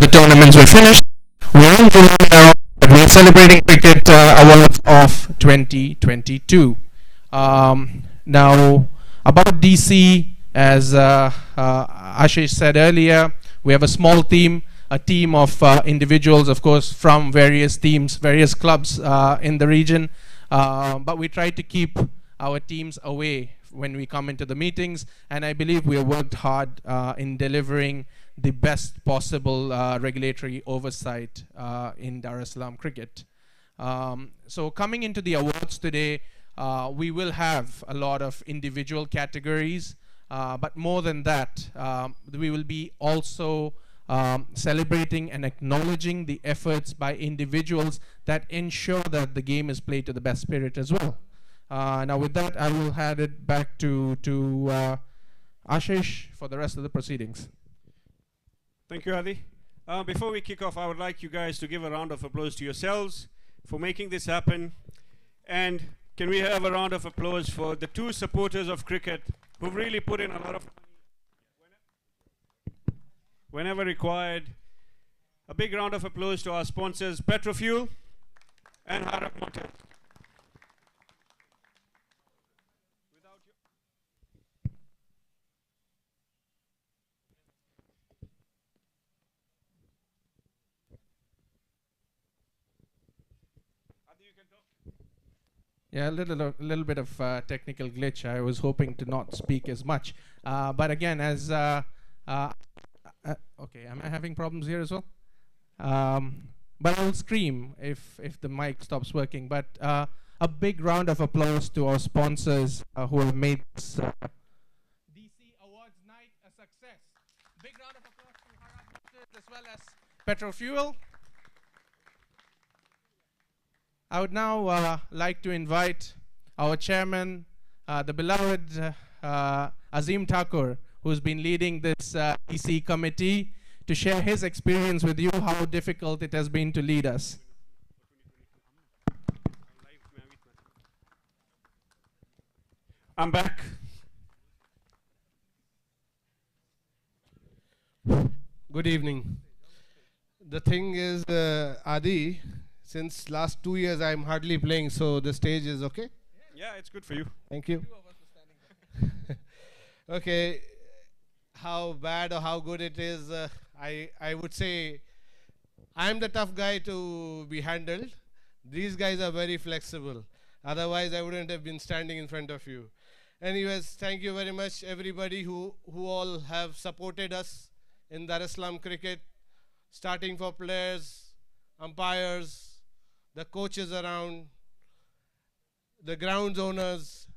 tournaments were finished. We're in July now, but we're celebrating cricket awards of 2022. Now, about DC, as Ashish said earlier, we have a small team, a team of individuals, of course, from various teams, various clubs in the region. But we try to keep our teams away when we come into the meetings, and I believe we have worked hard in delivering the best possible regulatory oversight in Dar es Salaam cricket. So coming into the awards today, we will have a lot of individual categories, but more than that, we will be also celebrating and acknowledging the efforts by individuals that ensure that the game is played to the best spirit as well. Now with that, I will hand it back to Ashish for the rest of the proceedings. Thank you, Hathi. Before we kick off, I would like you guys to give a round of applause to yourselves for making this happen. And can we have a round of applause for the two supporters of cricket who've really put in a lot of money whenever required. A big round of applause to our sponsors, Petrofuel and Harak Motors. Yeah, a little bit of technical glitch. I was hoping to not speak as much, but again, as okay, am I having problems here as well? But I'll scream if the mic stops working. But a big round of applause to our sponsors who have made this DC Awards night a success. Big round of applause to Harak Motors as well as Petrofuel. I would now like to invite our chairman, the beloved Azim Thakur, who's been leading this EC committee, to share his experience with you, how difficult it has been to lead us. I'm back. Good evening. The thing is, Adi, since last 2 years I'm hardly playing, so the stage is okay? Yeah, it's good for you. Thank you. Okay, how bad or how good it is, I would say I'm the tough guy to be handled. These guys are very flexible. Otherwise, I wouldn't have been standing in front of you. Anyways, thank you very much, everybody who all have supported us in Dar es Salaam cricket, starting for players, umpires, the coaches around, the grounds owners,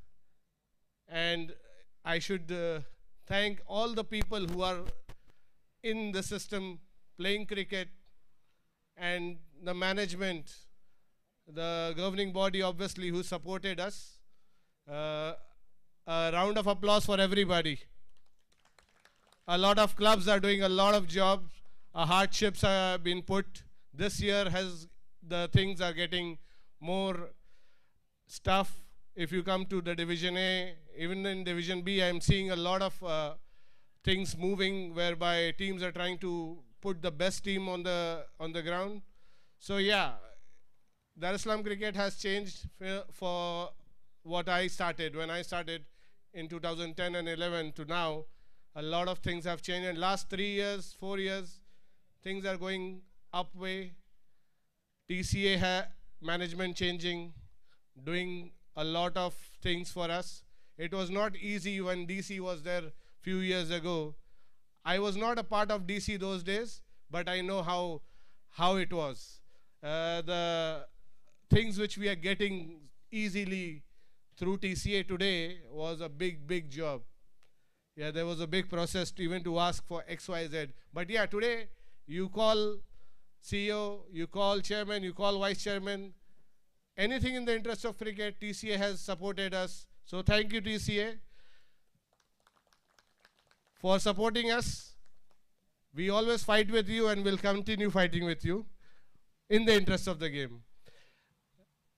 and I should thank all the people who are in the system playing cricket, and the management, the governing body obviously who supported us. A round of applause for everybody. A lot of clubs are doing a lot of jobs. Hardships have been put. This year the things are getting more stuff. If you come to the Division A, even in Division B, I'm seeing a lot of things moving whereby teams are trying to put the best team on the ground. So yeah, Dar es Salaam cricket has changed for what I started. When I started in 2010 and 11 to now, a lot of things have changed. And last 3 years, 4 years, things are going up way. TCA management changing, doing a lot of things for us. It was not easy when DC was there few years ago. I was not a part of DC those days, but I know how it was. The things which we are getting easily through TCA today was a big job. Yeah, there was a big process even to ask for XYZ. But yeah, today you call CEO, you call chairman, you call vice chairman. Anything in the interest of cricket, TCA has supported us. So thank you, TCA, for supporting us. We always fight with you and will continue fighting with you in the interest of the game.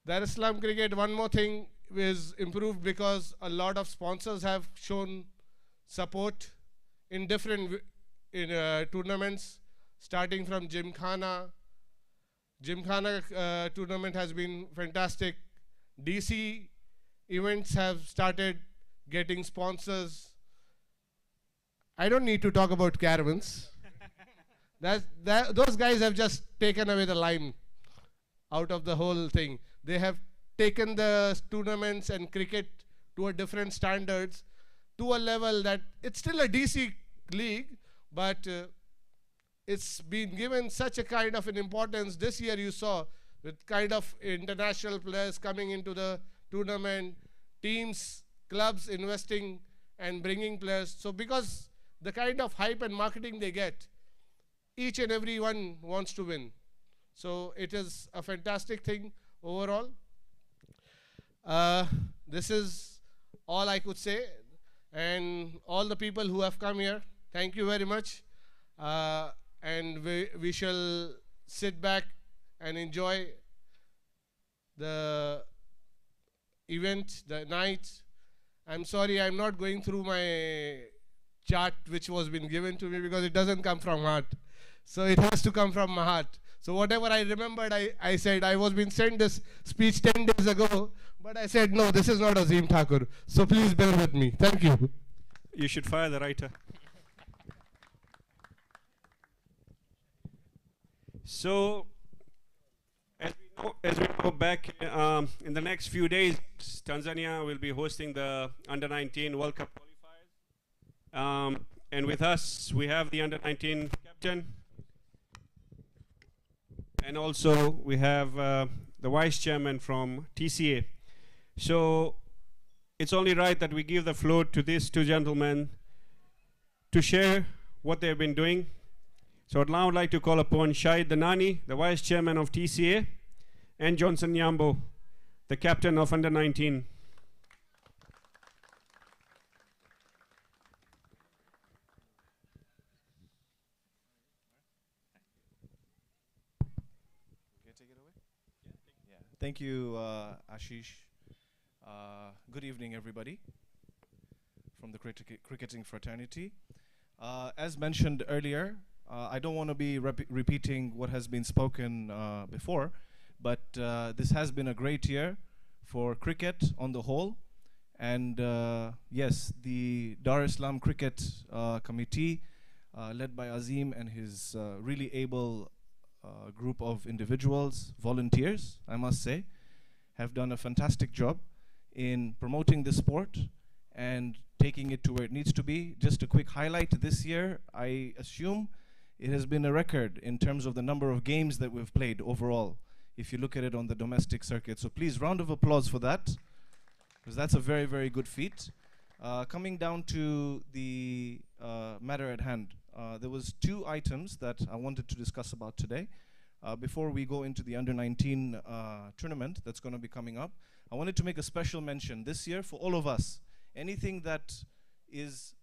Dar es Salaam cricket, one more thing, is improved because a lot of sponsors have shown support in different tournaments, starting from Gymkhana. Gymkhana tournament has been fantastic. DC events have started getting sponsors. I don't need to talk about caravans. Those guys have just taken away the line out of the whole thing. They have taken the tournaments and cricket to a different standards, to a level that it's still a DC league, but it's been given such a kind of an importance. This year you saw with kind of international players coming into the tournament, teams, clubs investing and bringing players. So because the kind of hype and marketing they get, each and every one wants to win. So it is a fantastic thing overall. This is all I could say. And all the people who have come here, thank you very much. And we shall sit back and enjoy the event, the night. I'm sorry I'm not going through my chart which was been given to me because it doesn't come from heart. So it has to come from my heart. So whatever I remembered, I said. I was being sent this speech 10 days ago, but I said, no, this is not Azim Thakur. So please bear with me. Thank you. You should fire the writer. So, as we know back in the next few days, Tanzania will be hosting the Under-19 World Cup qualifiers. And with us, we have the Under-19 captain. And also, we have the vice chairman from TCA. So, it's only right that we give the floor to these two gentlemen to share what they've been doing. So I'd now like to call upon Shahid Danani, the vice chairman of TCA, and Johnson Nyambo, the captain of Under-19. Thank you, Ashish. Good evening, everybody, from the cricketing fraternity. As mentioned earlier, I don't want to be repeating what has been spoken before, but this has been a great year for cricket on the whole. And yes, the Dar es Salaam Cricket Committee, led by Azim and his really able group of individuals, volunteers, I must say, have done a fantastic job in promoting the sport and taking it to where it needs to be. Just a quick highlight this year, I assume it has been a record in terms of the number of games that we've played overall, if you look at it on the domestic circuit. So please, round of applause for that, because that's a very, very good feat. Coming down to the matter at hand, there was two items that I wanted to discuss about today. Before we go into the Under-19 tournament that's going to be coming up, I wanted to make a special mention this year for all of us. Anything that is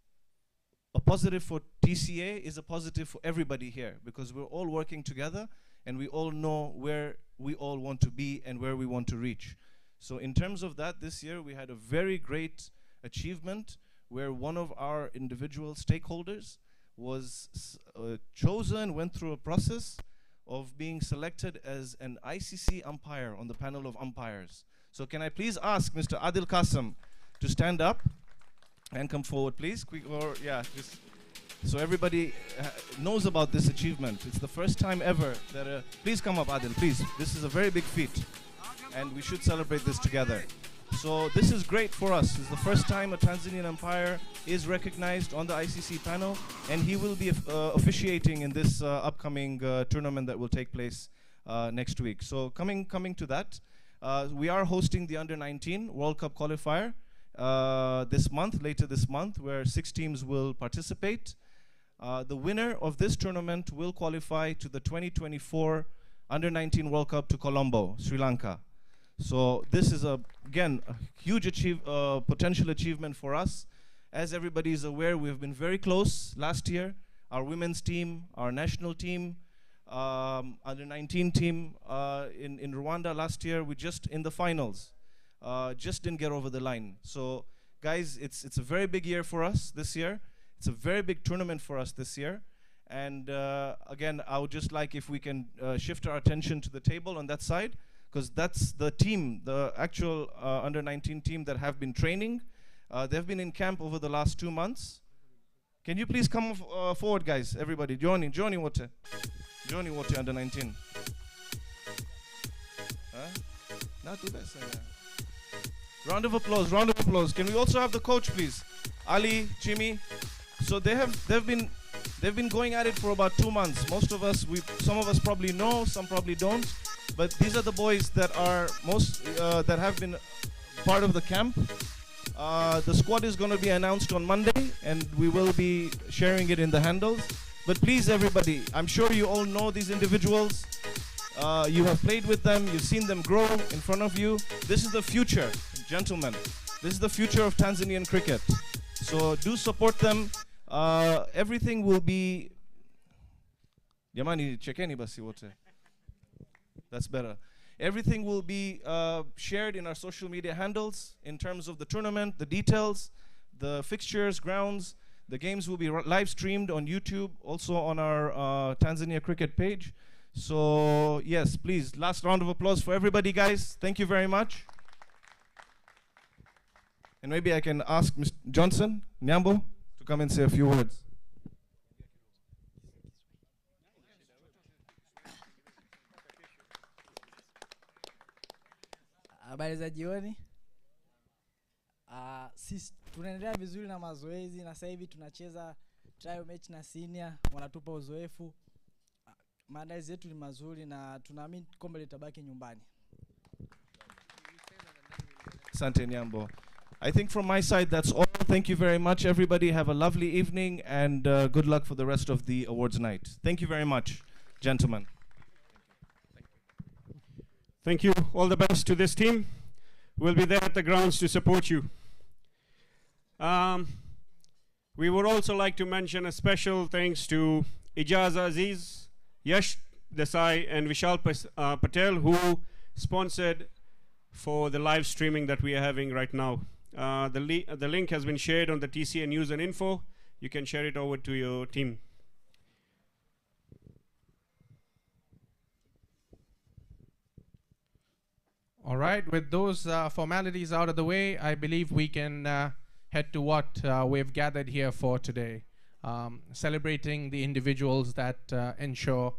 a positive for TCA is a positive for everybody here, because we're all working together and we all know where we all want to be and where we want to reach. So in terms of that, this year we had a very great achievement where one of our individual stakeholders was chosen, went through a process of being selected as an ICC umpire on the panel of umpires. So can I please ask Mr. Adil Qasim to stand up and come forward, please? Quick, or yeah, just so everybody knows about this achievement. It's the first time ever that please come up, Adil, please. This is a very big feat, and we should celebrate this together. So this is great for us. It's the first time a Tanzanian umpire is recognized on the ICC panel, and he will be officiating in this upcoming tournament that will take place next week. So coming to that, we are hosting the Under-19 World Cup qualifier later this month, where 6 teams will participate. The winner of this tournament will qualify to the 2024 Under-19 World Cup to Colombo, Sri Lanka. So this is, again, a huge potential achievement for us. As everybody is aware, we've been very close last year. Our women's team, our national team, Under-19 team in Rwanda last year, we just in the finals, just didn't get over the line. So guys, it's a very big year for us this year. It's a very big tournament for us this year. And again, I would just like if we can shift our attention to the table on that side, because that's the team, the actual under-19 team that have been training. They've been in camp over the last 2 months. Can you please come forward, guys, everybody? Johnny Water under-19. Not too bad. Round of applause. Can we also have the coach, please? Ali, Jimmy. So they've been going at it for about 2 months. Some of us probably know, some probably don't. But these are the boys that are that have been part of the camp. The squad is going to be announced on Monday, and we will be sharing it in the handles. But please, everybody, I'm sure you all know these individuals. You have played with them, you've seen them grow in front of you. This is the future, gentlemen. This is the future of Tanzanian cricket. So do support them. Everything will be... Yamani, chekeni basi wote. That's better. Everything will be shared in our social media handles in terms of the tournament, the details, the fixtures, grounds. The games will be live streamed on YouTube, also on our Tanzania cricket page. So yes, please, last round of applause for everybody, guys. Thank you very much. And maybe I can ask Mr. Johnson, Nyambo, to come and say a few words. Habari za jioni. Sisi tunaendelea vizuri na mazoezi, na sasa hivi tunacheza trial match na senior, wanatupa uzoefu. Maandalizi yetu ni mazuri na tunaamini kombe litabaki nyumbani. Asante Nyambo. I think from my side that's all. Thank you very much, everybody. Have a lovely evening, and good luck for the rest of the awards night. Thank you very much, gentlemen. Thank you. All the best to this team. We'll be there at the grounds to support you. We would also like to mention a special thanks to Ijaz Aziz, Yash Desai, and Vishal Patel, who sponsored for the live streaming that we are having right now. The link has been shared on the TCA News and Info. You can share it over to your team. All right, with those formalities out of the way, I believe we can head to what we've gathered here for today. Celebrating the individuals that ensure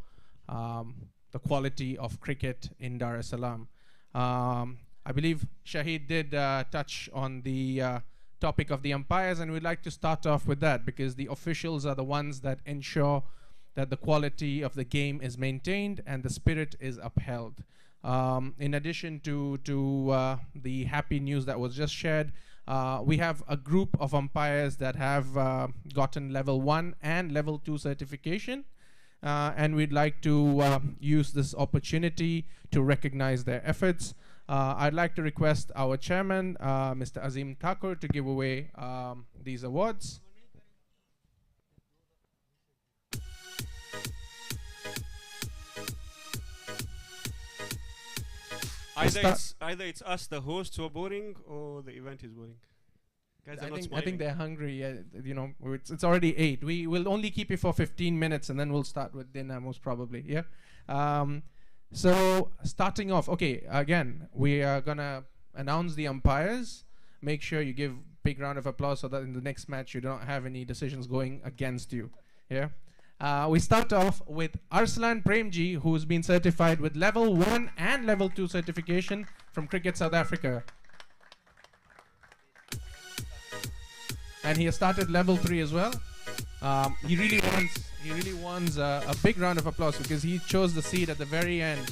the quality of cricket in Dar es Salaam. I believe Shahid did touch on the topic of the umpires, and we'd like to start off with that because the officials are the ones that ensure that the quality of the game is maintained and the spirit is upheld. In addition to the happy news that was just shared, we have a group of umpires that have gotten level 1 and level 2 certification, and we'd like to use this opportunity to recognize their efforts. I'd like to request our chairman, Mr. Azim Thakur, to give away these awards. Either it's us, the hosts, who are boring, or the event is boring. Guys, I think they're hungry. You know, it's already 8. We will only keep you for 15 minutes, and then we'll start with dinner most probably. Yeah. So starting off, okay. Again, we are gonna announce the umpires. Make sure you give big round of applause so that in the next match you don't have any decisions going against you. Yeah. We start off with Arslan Premji, who's been certified with level 1 and level 2 certification from Cricket South Africa. And he has started level 3 as well. He really wants a big round of applause because he chose the seat at the very end.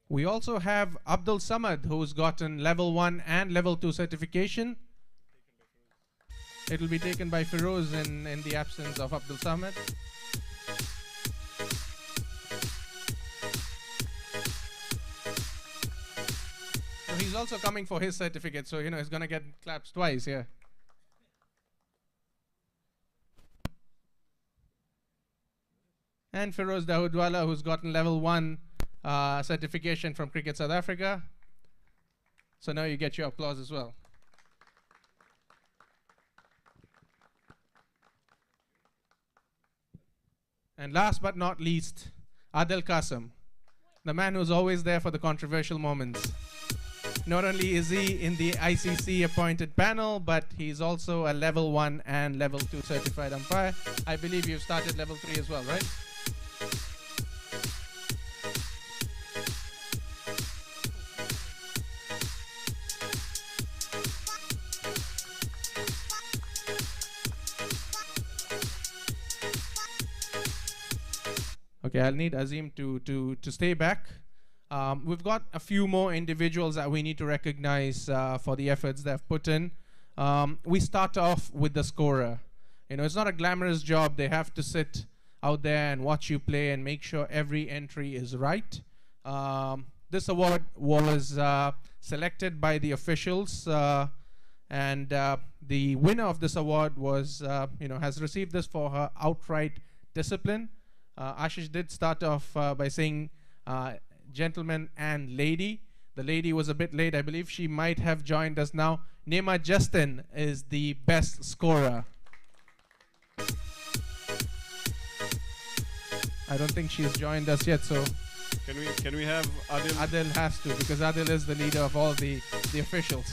We also have Abdul Samad, who's gotten level 1 and level 2 certification. It will be taken by Feroz in the absence of Abdul Samad. So he's also coming for his certificate, so you know he's gonna get claps twice here. And Feroz Dahudwala, who's gotten level 1 certification from Cricket South Africa. So now you get your applause as well. And last but not least, Adil Qasim, the man who's always there for the controversial moments. Not only is he in the ICC appointed panel, but he's also a level 1 and level 2 certified umpire. I believe you've started level 3 as well, right? Okay, I'll need Azim to stay back. We've got a few more individuals that we need to recognize for the efforts they've put in. We start off with the scorer. You know, it's not a glamorous job. They have to sit out there and watch you play and make sure every entry is right. This award was selected by the officials, and the winner of this award was, has received this for her outright discipline. Ashish did start off by saying gentleman and lady. The lady was a bit late. I believe she might have joined us now. Nema Justin is the best scorer. I don't think she has joined us yet, so can we have Adil? Adil has to, because Adil is the leader of all the officials.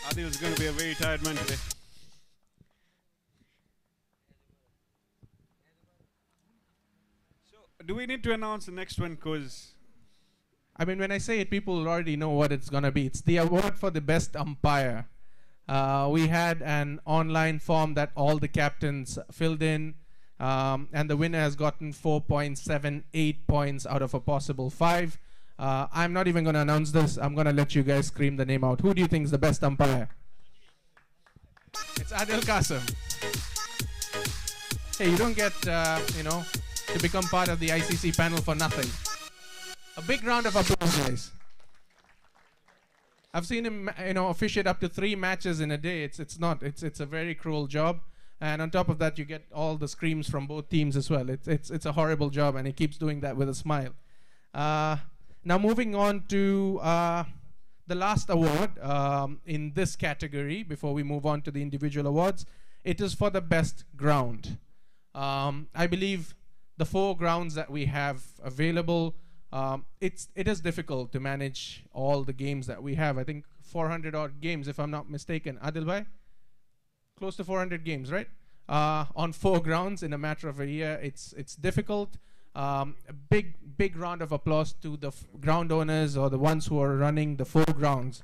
Adil's going to be a very tired man today. So, do we need to announce the next one? Because I mean, when I say it, people already know what it's going to be. It's the award for the best umpire. We had an online form that all the captains filled in, and the winner has gotten 4.78 points out of a possible 5. I'm not even going to announce this. I'm going to let you guys scream the name out. Who do you think is the best umpire? It's Adil Qasim. Hey, you don't get, to become part of the ICC panel for nothing. A big round of applause, guys. I've seen him, officiate up to 3 matches in a day. It's a very cruel job. And on top of that, you get all the screams from both teams as well. It's a horrible job, and he keeps doing that with a smile. Now moving on to the last award in this category, before we move on to the individual awards, it is for the best ground. I believe the 4 grounds that we have available, it is difficult to manage all the games that we have. I think 400 odd games, if I'm not mistaken. Adil bhai? Close to 400 games, right? On 4 grounds in a matter of a year, it's difficult. A big round of applause to the ground owners or the ones who are running the 4 grounds,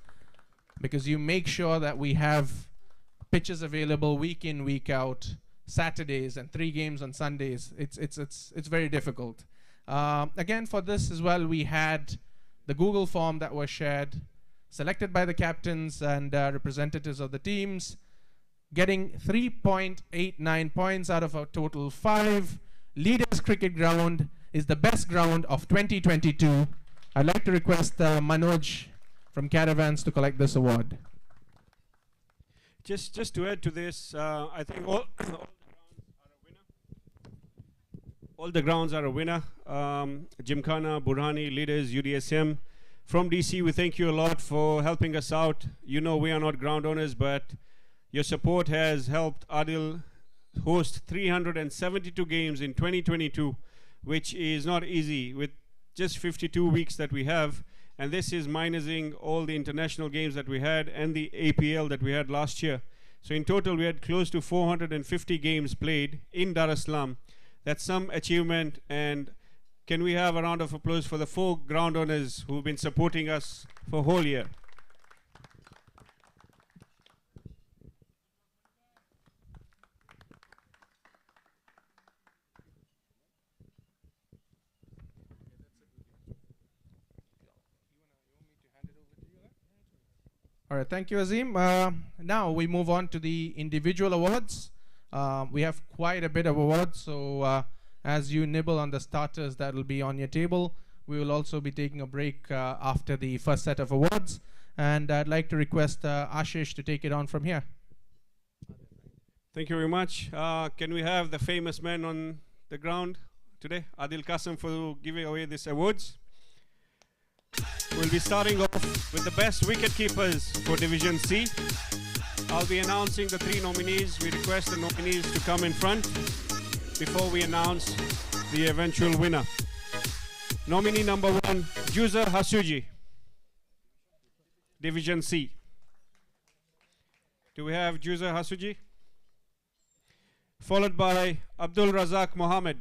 because you make sure that we have pitches available week in, week out, Saturdays, and 3 games on Sundays. It's very difficult. Again, for this as well, we had the Google form that was shared, selected by the captains and representatives of the teams, getting 3.89 points out of a total 5. Leaders Cricket Ground is the best ground of 2022. I'd like to request Manoj from Caravans to collect this award. just to add to this, I think all the grounds are a winner. Gymkhana, Burhani, Leaders, UDSM. From DC, we thank you a lot for helping us out. You know we are not ground owners, but your support has helped Adil host 372 games in 2022, which is not easy with just 52 weeks that we have, and this is minusing all the international games that we had and the APL that we had last year. So in total we had close to 450 games played in Dar es Salaam. That's some achievement, and can we have a round of applause for the 4 ground owners who've been supporting us for a whole year. All right, thank you, Azim. Now we move on to the individual awards. We have quite a bit of awards, so as you nibble on the starters that will be on your table, we will also be taking a break after the first set of awards. And I'd like to request Ashish to take it on from here. Thank you very much. Can we have the famous man on the ground today, Adil Qasim, for giving away these awards? We'll be starting off with the best wicket keepers for Division C. I'll be announcing the 3 nominees. We request the nominees to come in front before we announce the eventual winner. Nominee number 1, Juzer Hasuji, Division C. Do we have Juzer Hasuji? Followed by Abdul Razak Mohammed.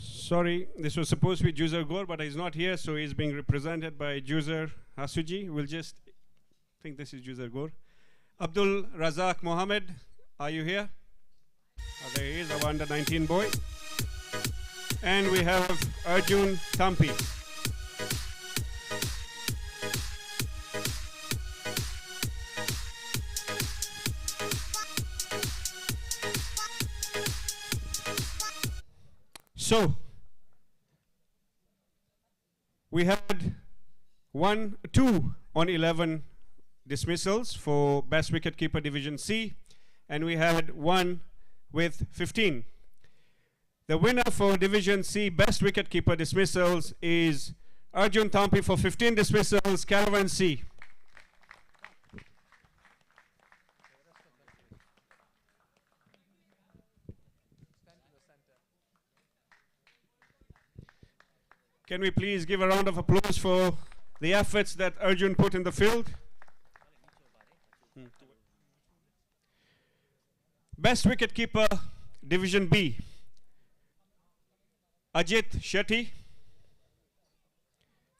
Sorry, this was supposed to be Juzer Gore, but he's not here, so he's being represented by Juzer Hasuji. We'll just think this is Juzer Gore. Abdul Razak Mohammed, are you here? Oh, there he is, our under 19 boy. And we have Arjun Thampi. So, we had 2 on 11 dismissals for Best Wicketkeeper Division C, and we had 1 with 15. The winner for Division C Best Wicketkeeper dismissals is Arjun Thampi for 15 dismissals, Caravan C. Can we please give a round of applause for the efforts that Arjun put in the field? Best Wicketkeeper Division B, Ajit Shetty.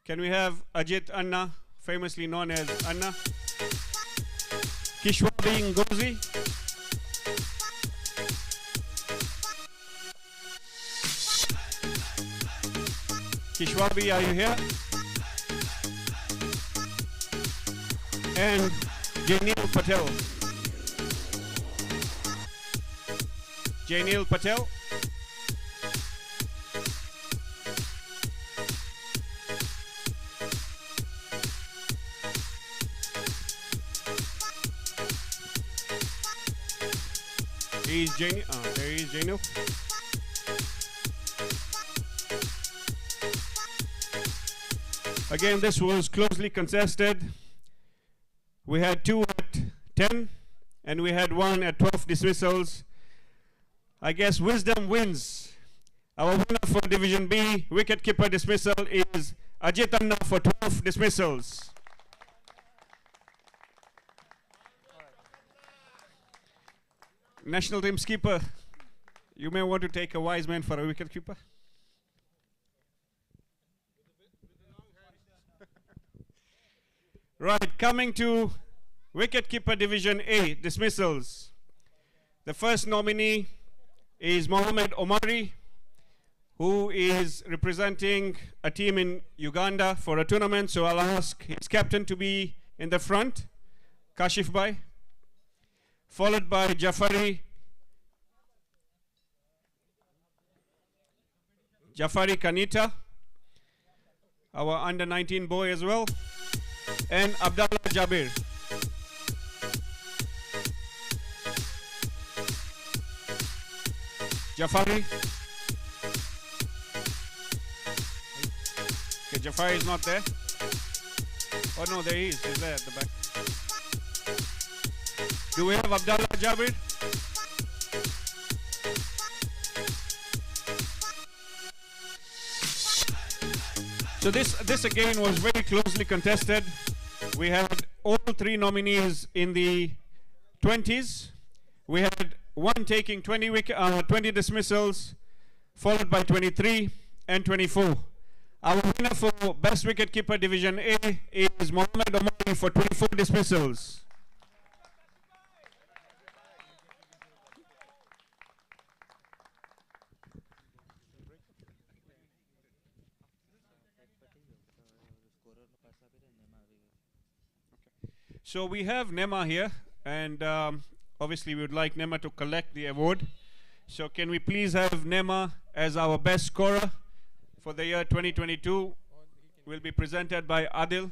Can we have Ajit Anna, famously known as Anna? Kishwabi Ngozi. Kishwabi, are you here? And Jainil Patel. Jainil Patel. He's Jainil. There he is, Jainil. Again, this was closely contested. We had 2 at 10, and we had 1 at 12 dismissals. I guess wisdom wins. Our winner for Division B wicketkeeper dismissal is Ajit Anna for 12 dismissals. National team skipper, you may want to take a wise man for a wicketkeeper. Right, coming to wicketkeeper Division A dismissals. The first nominee is Mohammed Omari, who is representing a team in Uganda for a tournament. So I'll ask his captain to be in the front, Kashif Bhai, followed by Jafari Kanita, our under 19 boy as well, and Abdallah Jabir. Jafari. Okay, Jafari is not there. Oh no, there he is. He's there at the back. Do we have Abdallah Jabir? So this again was very closely contested. We had all 3 nominees in the 20s. We had 1 taking 20 dismissals, followed by 23 and 24. Our winner for Best Wicketkeeper Division A is Mohammed Omari for 24 dismissals. So we have Nema here, and obviously we would like Nema to collect the award. So can we please have Nema as our best scorer for the year 2022? Will be presented by Adil.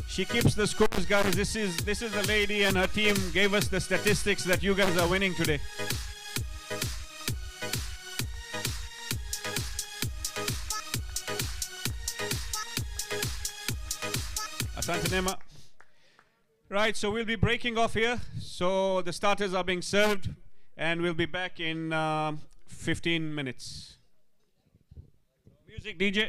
She keeps the scores, guys. This is the lady, and her team gave us the statistics that you guys are winning today. Asante Nema. Right, so we'll be breaking off here. So the starters are being served, and we'll be back in 15 minutes. Music, DJ.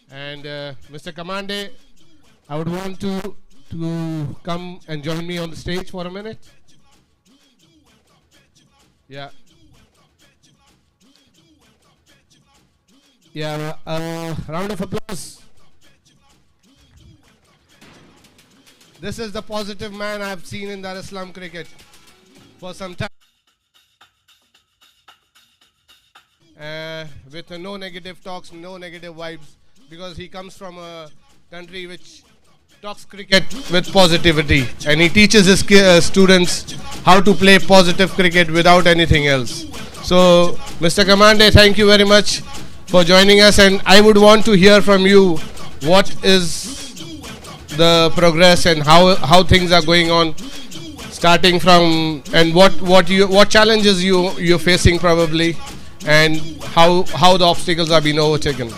And Mr. Kamande, I would want to come and join me on the stage for a minute. Yeah. Yeah, round of applause. This is the positive man I've seen in Dar es Salaam cricket for some time. With no negative talks, no negative vibes, because he comes from a country which talks cricket with positivity, and he teaches his students how to play positive cricket without anything else. So, Mr. Kamande, thank you very much for joining us, and I would want to hear from you what is the progress and how things are going on, starting from, and what challenges you're facing probably, and how the obstacles are being overtaken.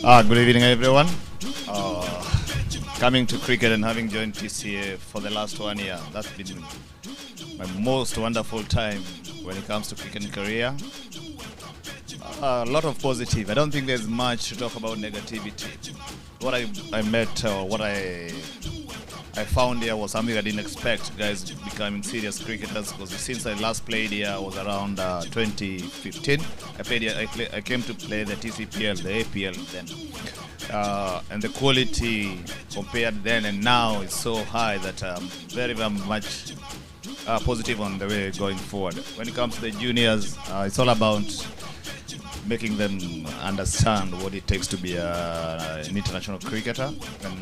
Good evening, everyone. Coming to cricket and having joined TCA for the last 1 year, that's been my most wonderful time when it comes to cricket career. A lot of positive. I don't think there's much to talk about negativity. What I met, or what I found here was something I didn't expect. Guys becoming serious cricketers, because since I last played here was around 2015. I played here. I came to play the TCPL, the APL then, and the quality compared then and now is so high that I'm very, very much positive on the way going forward. When it comes to the juniors, it's all about making them understand what it takes to be an international cricketer, and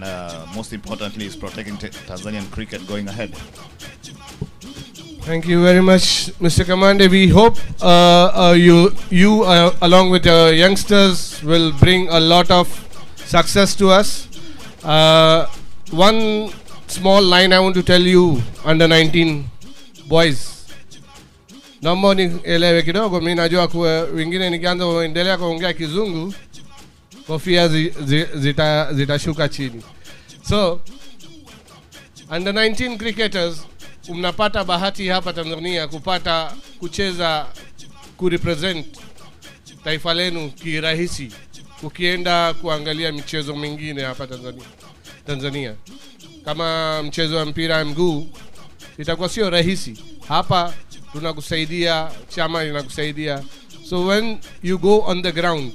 most importantly is protecting Tanzanian cricket going ahead. Thank you very much, Mr. Kamande. We hope you along with your youngsters will bring a lot of success to us. One small line I want to tell you, under 19 boys. Naomba nielewe kidogo, mimi najua kwa wengine nikianza kuendelea kuongea kizungu kofia zitashuka chini. So under 19 cricketers mnapata bahati hapa Tanzania kupata kucheza kurepresent taifa lenu kirahisi ukienda kuangalia michezo mingine hapa Tanzania. Kama mchezo wa mpira wa mguu itakuwa sio rahisi. Hapa tunakusaidia, chama inakusaidia. So when you go on the ground,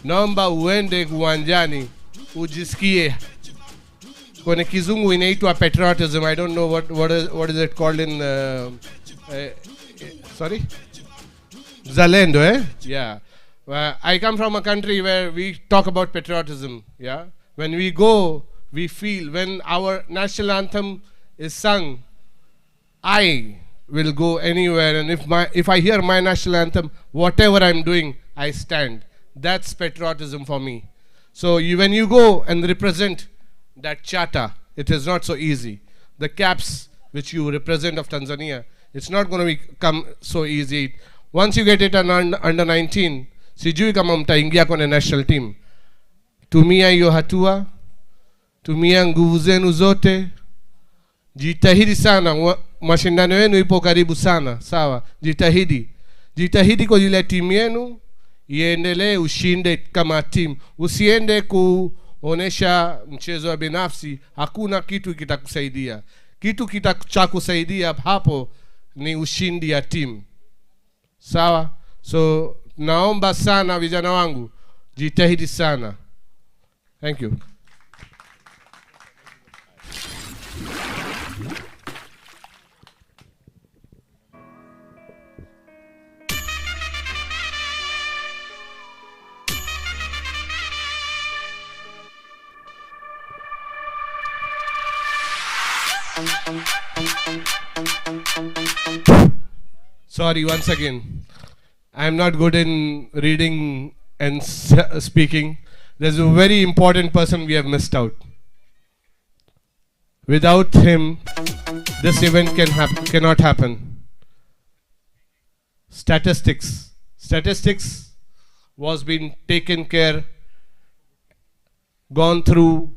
naomba uende uwanjani ujisikie. Kwenye kizungu inaitwa patriotism. I don't know what is it called in sorry? Zalendo, eh? Yeah. I come from a country where we talk about patriotism, yeah? When we go, we feel when our national anthem is sung, I will go anywhere, and if I hear my national anthem, whatever I'm doing, I stand. That's patriotism for me. So when you go and represent that charter, it is not so easy. The caps which you represent of Tanzania, it's not going to become so easy. Once you get it under 19, sijui kama mtaingia kwenye national team. Tumia hiyo hatua, tumia nguvu zenu zote, jitahidi sana, mashindano yenu ipo karibu sana, sawa? Jitahidi kwa ile timu yenu iendelee, ushinde kama timu. Usiende kuonesha mchezo wa binafsi, hakuna kitu kitakusaidia. Kitu kitakusaidia hapo ni ushindi ya timu. Sawa? So naomba sana vijana wangu, jitahidi sana. Thank you. Sorry, once again. I'm not good in reading and speaking. There's a very important person we have missed out. Without him, this event cannot happen. Statistics was being taken care, gone through,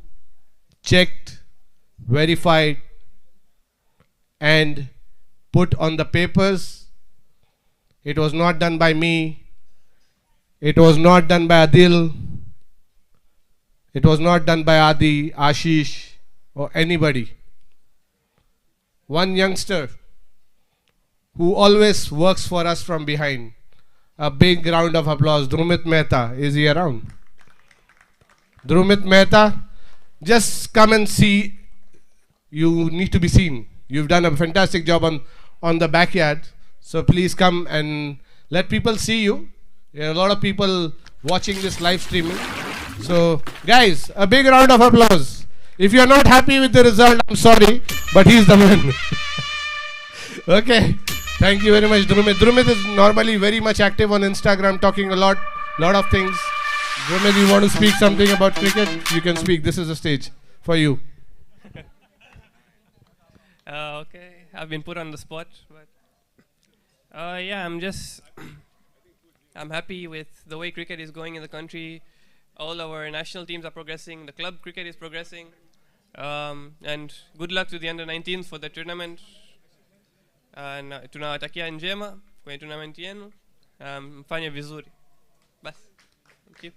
checked, verified, and put on the papers. It was not done by me. It was not done by Adil. It was not done by Adi, Ashish, or anybody. One youngster who always works for us from behind. A big round of applause. Drumit Mehta, is he around? Drumit Mehta, just come and see. You need to be seen. You've done a fantastic job on the backyard. So please come and let people see you. There are a lot of people watching this live streaming. So guys, a big round of applause. If you're not happy with the result, I'm sorry, but he's the man. Okay. Thank you very much, Drumit. Drumit is normally very much active on Instagram, talking a lot of things. Drumit, you want to speak something about cricket? You can speak. This is the stage for you. Okay, I've been put on the spot, but yeah, I'm happy with the way cricket is going in the country. All our national teams are progressing. The club cricket is progressing. And good luck to the under-19s for the tournament. Tunawatakia njema kwenye tournament yenu. Mfanye vizuri. Bas. Thank you.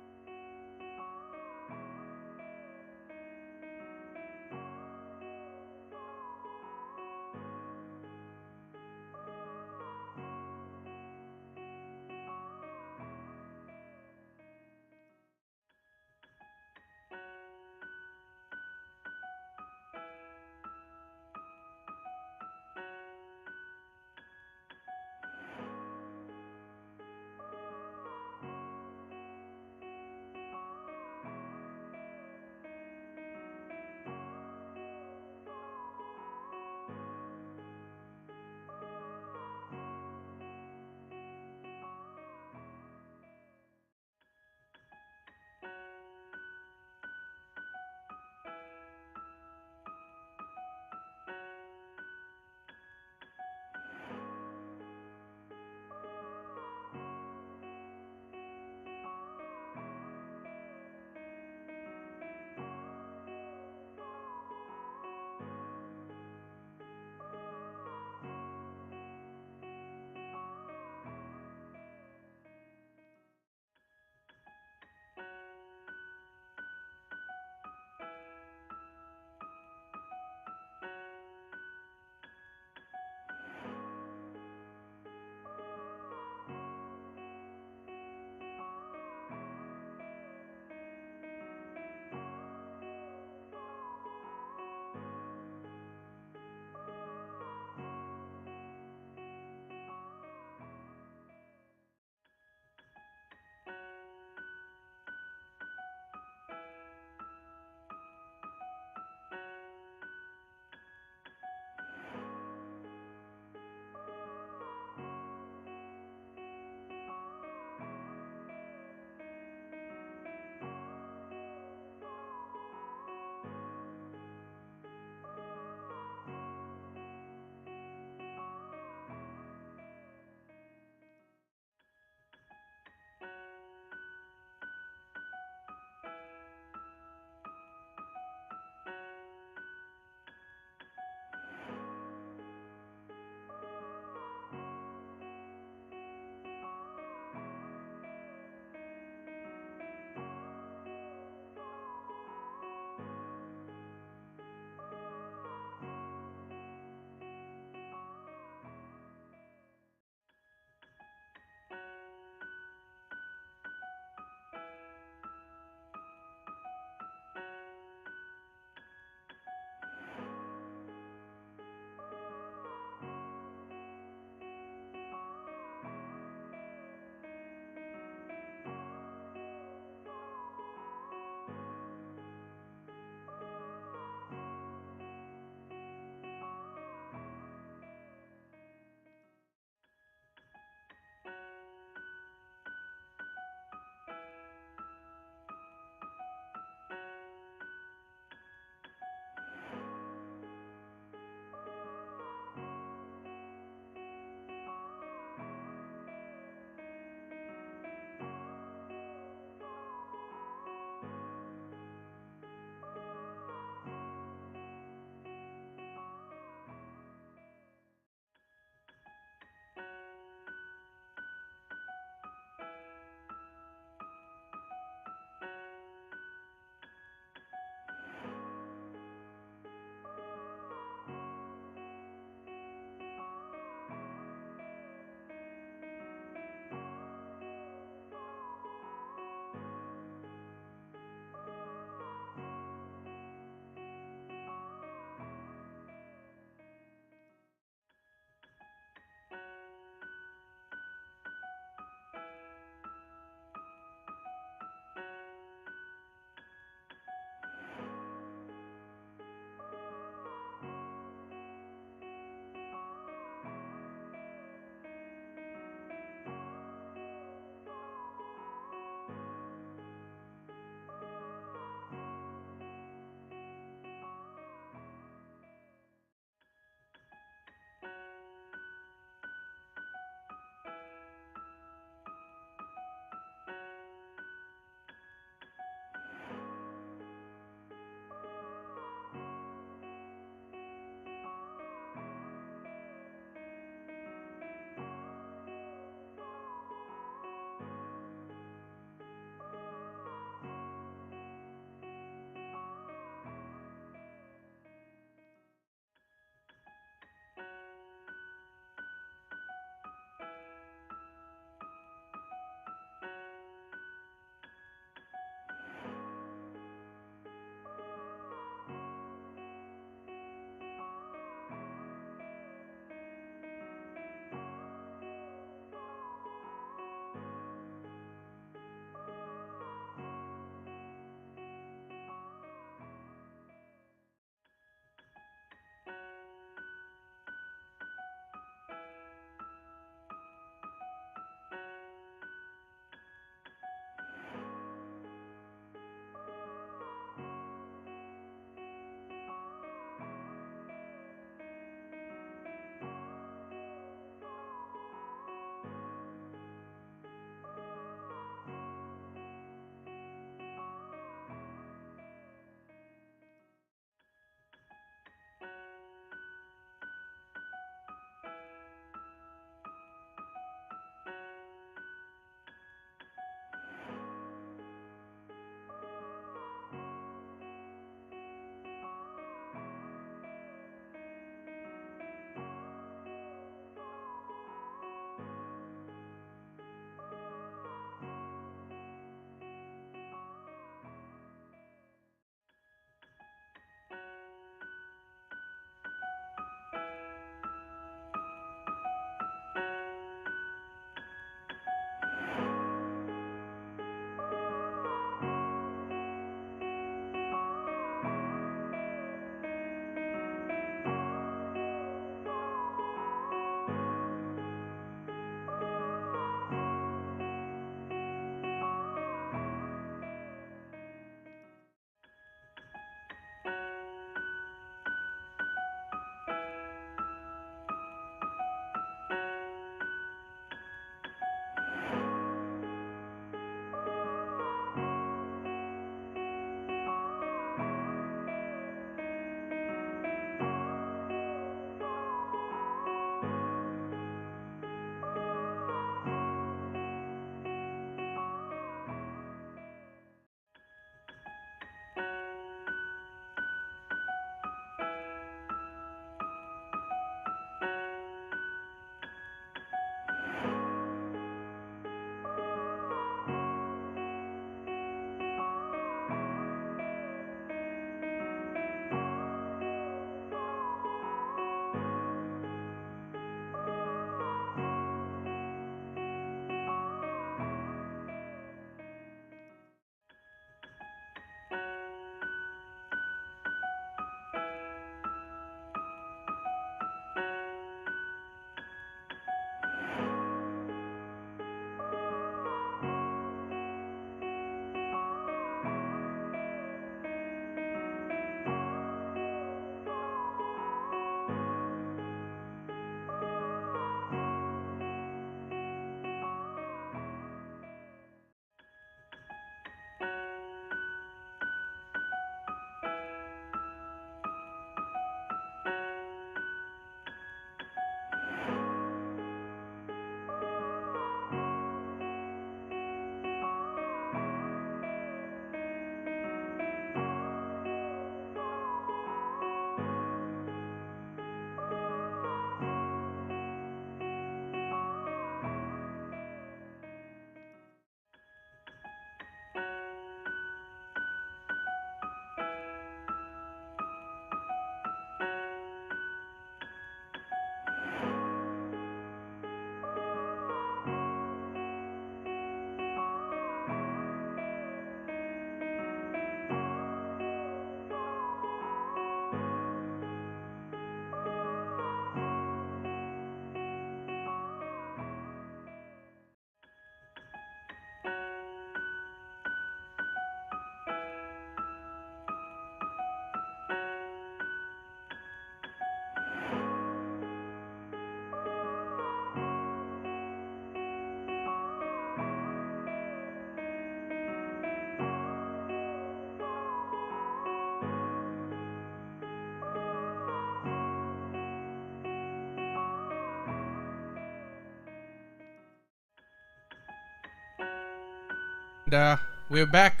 We're back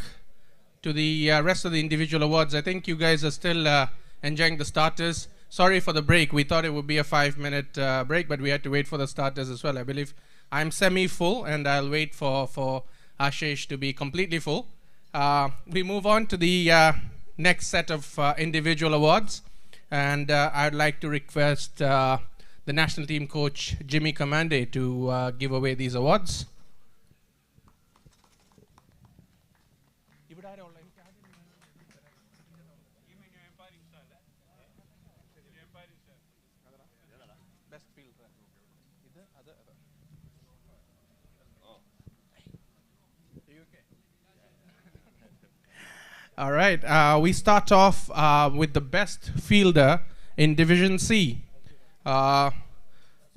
to the rest of the individual awards. I think you guys are still enjoying the starters. Sorry for the break. We thought it would be a 5-minute break, but we had to wait for the starters as well. I believe I'm semi-full, and I'll wait for Ashish to be completely full. We move on to the next set of individual awards, and I'd like to request the national team coach Jimmy Kamande to give away these awards. All right, we start off with the best fielder in Division C. Now,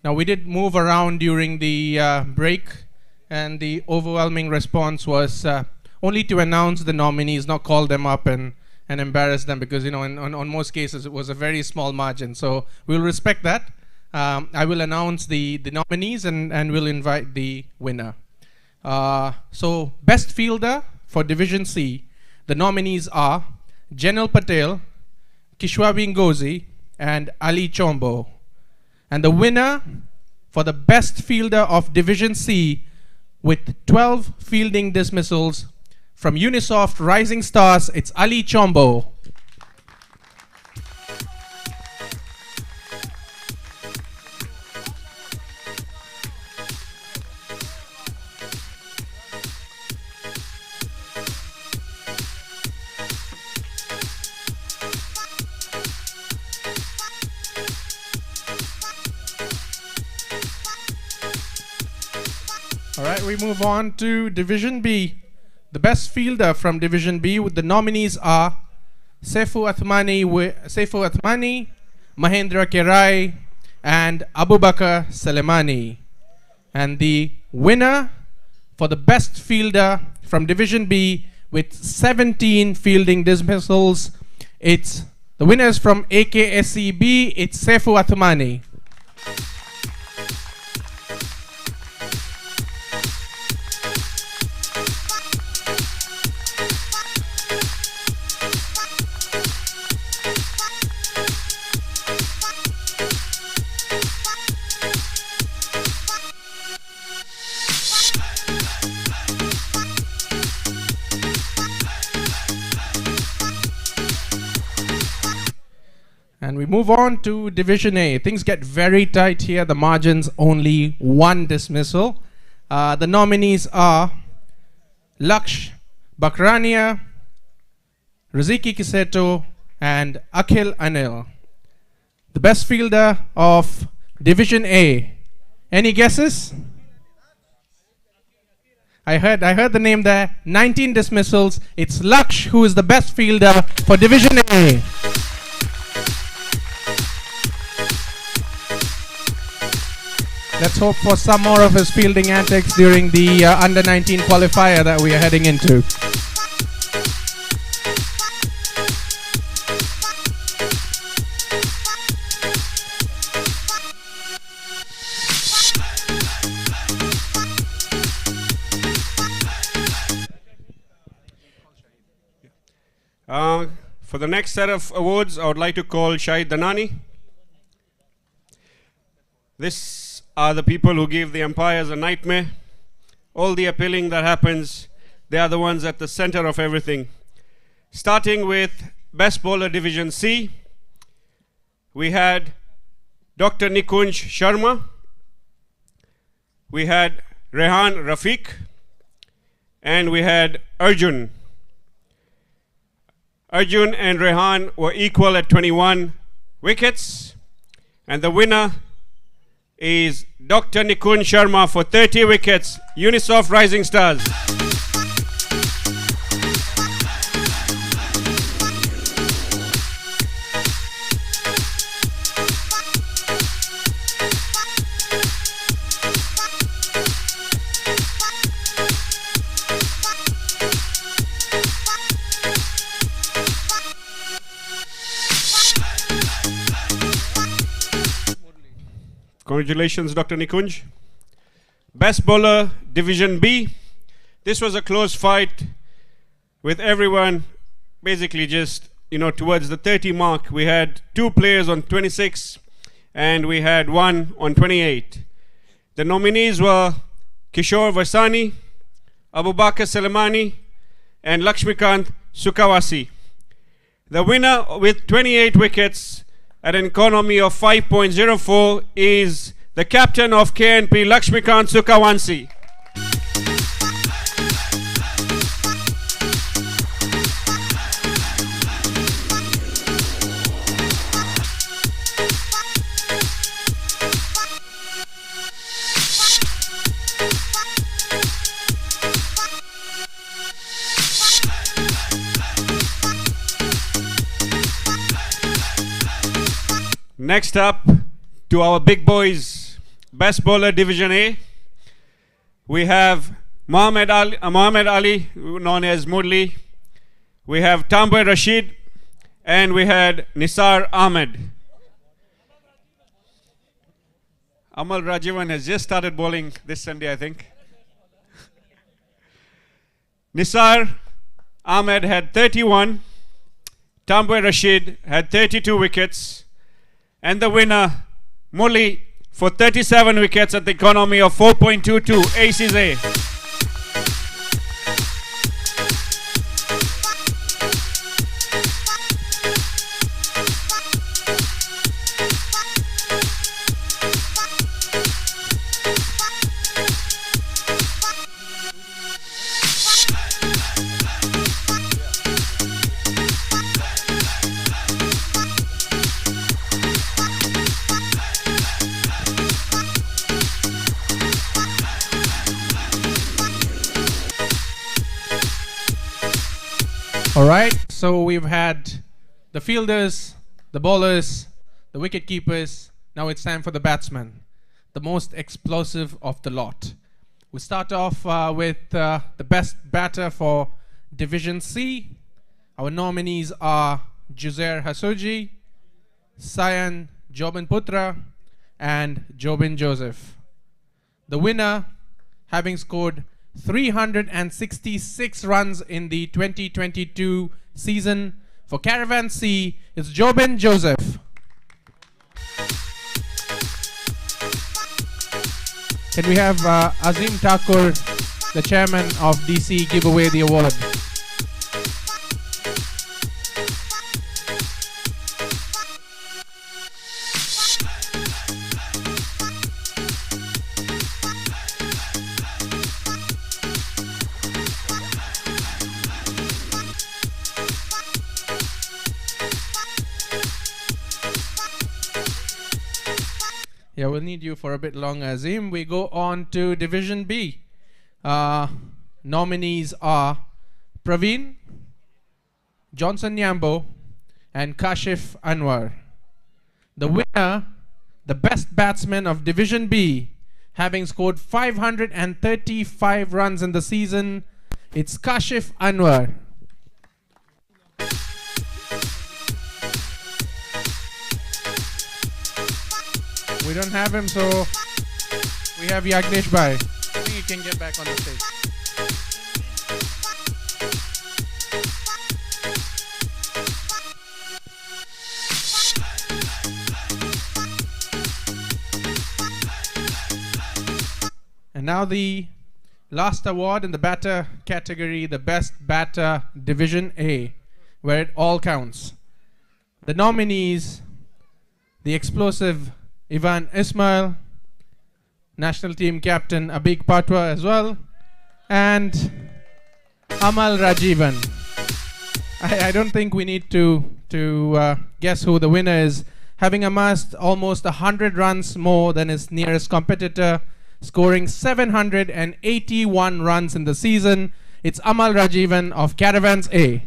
we did move around during the break, and the overwhelming response was only to announce the nominees, not call them up and embarrass them, because, you know, on most cases, it was a very small margin. So we'll respect that. I will announce the nominees, and we'll invite the winner. So, best fielder for Division C. The nominees are Jenel Patel, Kishwabi Ngozi, and Ali Chombo. And the winner for the best fielder of Division C with 12 fielding dismissals from Unisoft Rising Stars, it's Ali Chombo. All right, we move on to Division B. The best fielder from Division B with the nominees are Saifu Athmani, Mahendra Kerai, and Abubakar Salemani. And the winner for the best fielder from Division B with 17 fielding dismissals, it's the winners from AKSEB, it's Saifu Athmani. And we move on to Division A. Things get very tight here. The margin's only one dismissal. The nominees are Laksh Bakrania, Riziki Kiseto, and Akhil Anil. The best fielder of Division A. Any guesses? I heard the name there. 19 dismissals. It's Laksh who is the best fielder for Division A. Let's hope for some more of his fielding antics during the under-19 qualifier that we are heading into. For the next set of awards, I would like to call Shahid Danani. This are the people who give the umpires a nightmare. All the appealing that happens, they are the ones at the center of everything. Starting with Best Bowler Division C, we had Dr. Nikunj Sharma, we had Rehan Rafiq, and we had Arjun. Arjun and Rehan were equal at 21 wickets, and the winner is Dr. Nikunj Sharma for 30 wickets, Unisoft Rising Stars. Congratulations, Dr. Nikunj. Best Bowler Division B, This was a close fight with everyone basically just, towards the 30 mark. We had 2 players on 26 and we had 1 on 28. The nominees were Kishore Vasani, Abubakar Salamani, and Lakshmikant Sukawasi. The winner with 28 wickets at an economy of 5.04 is the captain of KNP, Lakshmikant Sukawasi. Next up, to our big boys, best bowler Division A, we have Mohammad Ali, known as Murli. We have Tamboy Rashid, and we had Nisar Ahmed. Amal Rajivan has just started bowling this Sunday, I think. Nisar Ahmed had 31. Tamboy Rashid had 32 wickets. And the winner, Murli, for 37 wickets at the economy of 4.22, Aces A. All right, so we've had the fielders, the bowlers, the wicket keepers. Now it's time for the batsmen, the most explosive of the lot. We start off with the best batter for Division C. Our nominees are Juzair Hasuji, Sayan Jobin Putra, and Jobin Joseph. The winner, having scored 366 runs in the 2022 season for Caravan C, is Jobin Joseph. Can we have Azim Thakur, the chairman of DC, give away the award? Yeah, we'll need you for a bit longer, Azim. We go on to Division B. Nominees are Praveen, Johnson Nyambo, and Kashif Anwar. The winner, the best batsman of Division B, having scored 535 runs in the season, it's Kashif Anwar. We don't have him, so we have Yagnesh Bhai. I think he can get back on the stage. And now the last award in the batter category, the best batter Division A, where it all counts. The nominees, the explosive Ivan Ismail, national team captain Abik Patwa as well, and Amal Rajivan. I don't think we need to guess who the winner is. Having amassed almost 100 runs more than his nearest competitor, scoring 781 runs in the season, it's Amal Rajivan of Caravans A.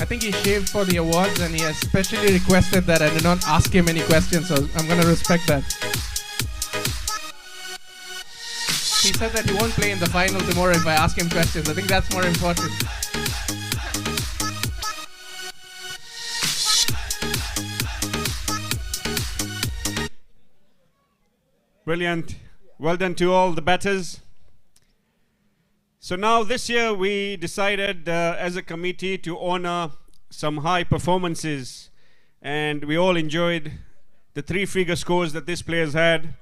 I think he shaved for the awards and he has specially requested that I do not ask him any questions, so I'm going to respect that. He said that he won't play in the final tomorrow if I ask him questions. I think that's more important. Brilliant. Well done to all the batters. So now this year we decided as a committee to honor some high performances, and we all enjoyed the 3-figure scores that these players had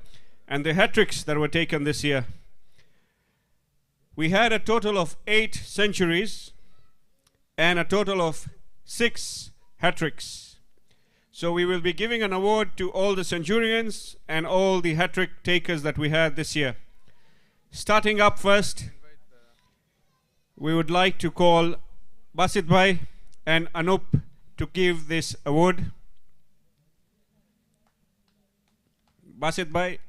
and the hat-tricks that were taken this year. We had a total of 8 centuries and a total of 6 hat-tricks. So we will be giving an award to all the centurions and all the hat-trick takers that we had this year. Starting up first, we would like to call Basit Bhai and Anup to give this award. Basit Bhai.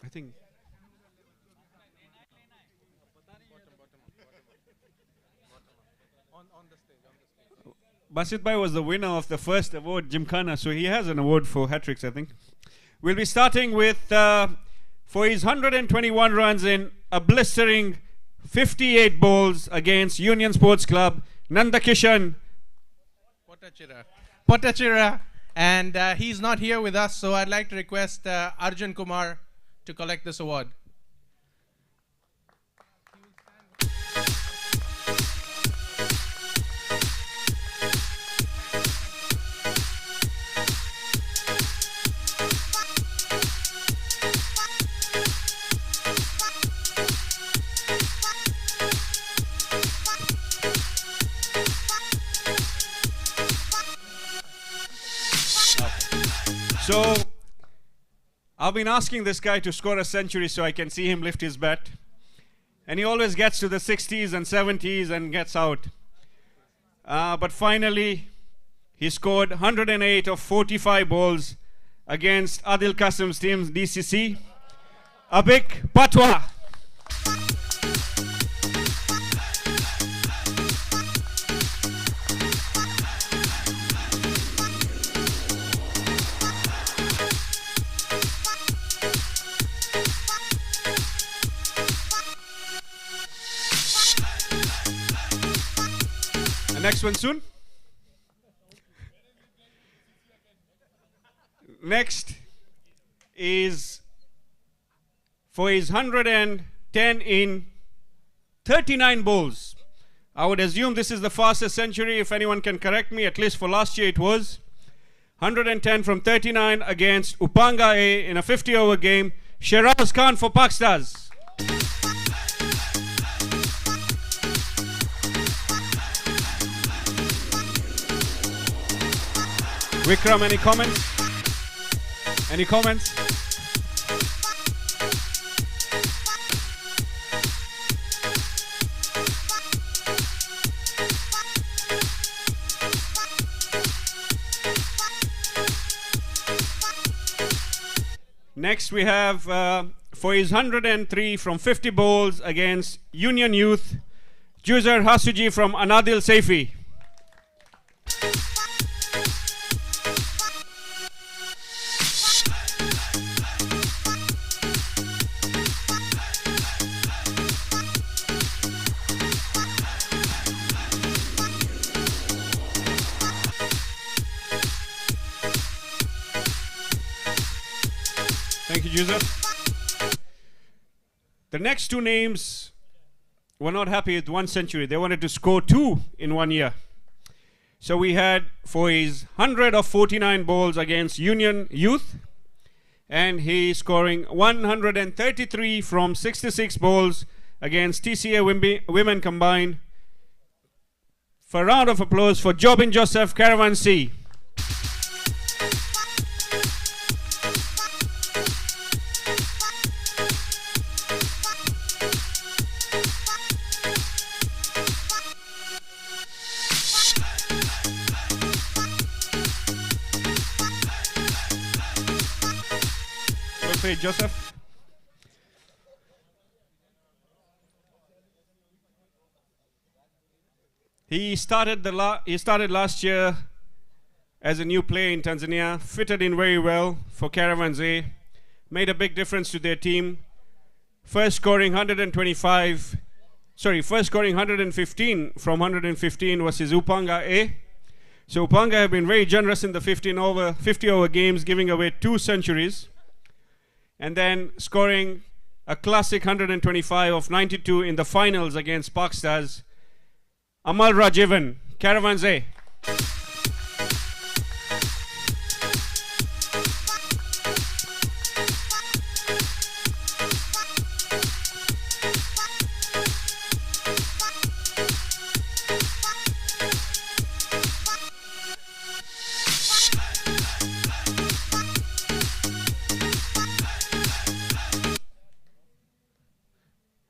I think. Basit Bhai was the winner of the first award, Gymkhana, so he has an award for hat-tricks, I think. We'll be starting with, for his 121 runs in a blistering 58 balls against Union Sports Club, Nandakishan Potachira. And he's not here with us, so I'd like to request Arjun Kumar to collect this award. So, I've been asking this guy to score a century so I can see him lift his bat. And he always gets to the 60s and 70s and gets out. But finally, he scored 108 of 45 balls against Adil Qasim's team, DCC. Abik Patwa. Next one soon. Next is for his 110 in 39 balls. I would assume this is the fastest century. If anyone can correct me, at least for last year it was. 110 from 39 against Upanga A in a 50-over game. Shiraz Khan for Pak Stars. Vikram, any comments? Any comments? Next we have for his 103 from 50 balls against Union Youth, Juzar Hasuji from Anadil Saifi. Thank you, Joseph. The next two names were not happy with 1 century. They wanted to score 2 in 1 year. So we had for his 100 of 49 balls against Union Youth, and he scoring 133 from 66 balls against TCA Women Combined. For a round of applause for Jobin Joseph, Caravan C. Joseph. He started last year as a new player in Tanzania, fitted in very well for Caravans A, made a big difference to their team. First scoring 115 from 115 was his Upanga A. So Upanga have been very generous in the 50-over games, giving away 2 centuries, and then scoring a classic 125 of 92 in the finals against Park Stars. Amal Rajivan, Caravanse.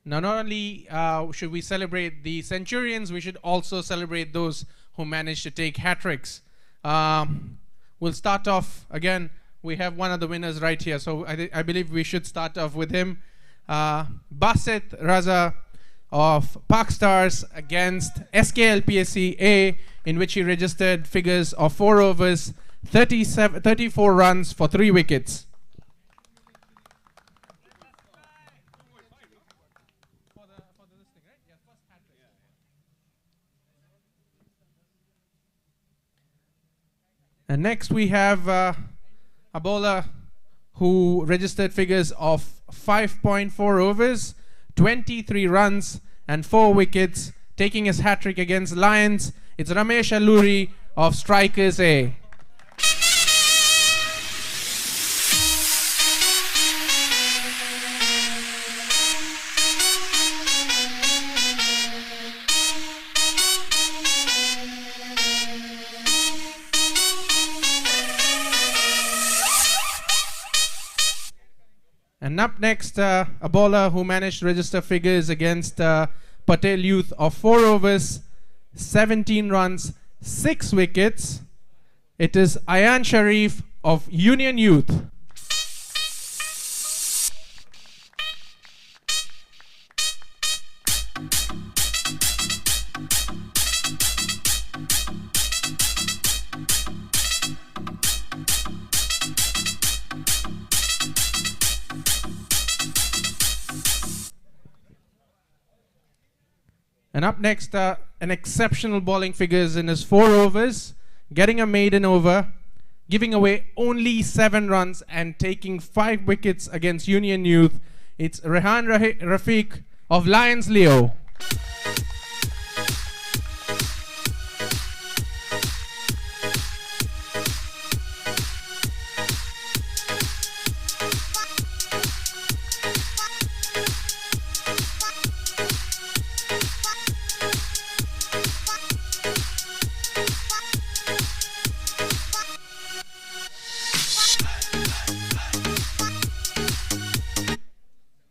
Now, not only should we celebrate the Centurions, we should also celebrate those who managed to take hat-tricks. We'll start off, again, we have one of the winners right here, so I believe we should start off with him. Basit Raza of Park Stars against SKLPSC A, in which he registered figures of 4 overs, 34 runs for 3 wickets. And next we have a bowler who registered figures of 5.4 overs, 23 runs and 4 wickets, taking his hat-trick against Lions. It's Ramesh Alluri of Strikers A. And up next, a bowler who managed to register figures against Patel Youth of 4 overs, 17 runs, 6 wickets. It is Ayan Sharif of Union Youth. And up next, an exceptional bowling figures in his 4 overs, getting a maiden over, giving away only 7 runs and taking 5 wickets against Union Youth. It's Rehan Rafiq of Lions Leo.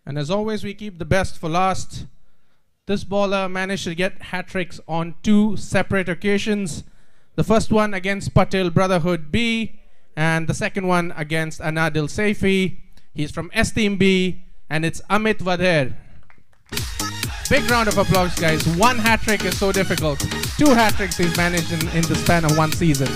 And as always, we keep the best for last. This bowler managed to get hat-tricks on 2 separate occasions. The first one against Patel Brotherhood B, and the second one against Anadil Saifi. He's from S-Team B, and it's Amit Vadher. Big round of applause, guys. 1 hat-trick is so difficult. 2 hat-tricks he's managed in the span of 1 season.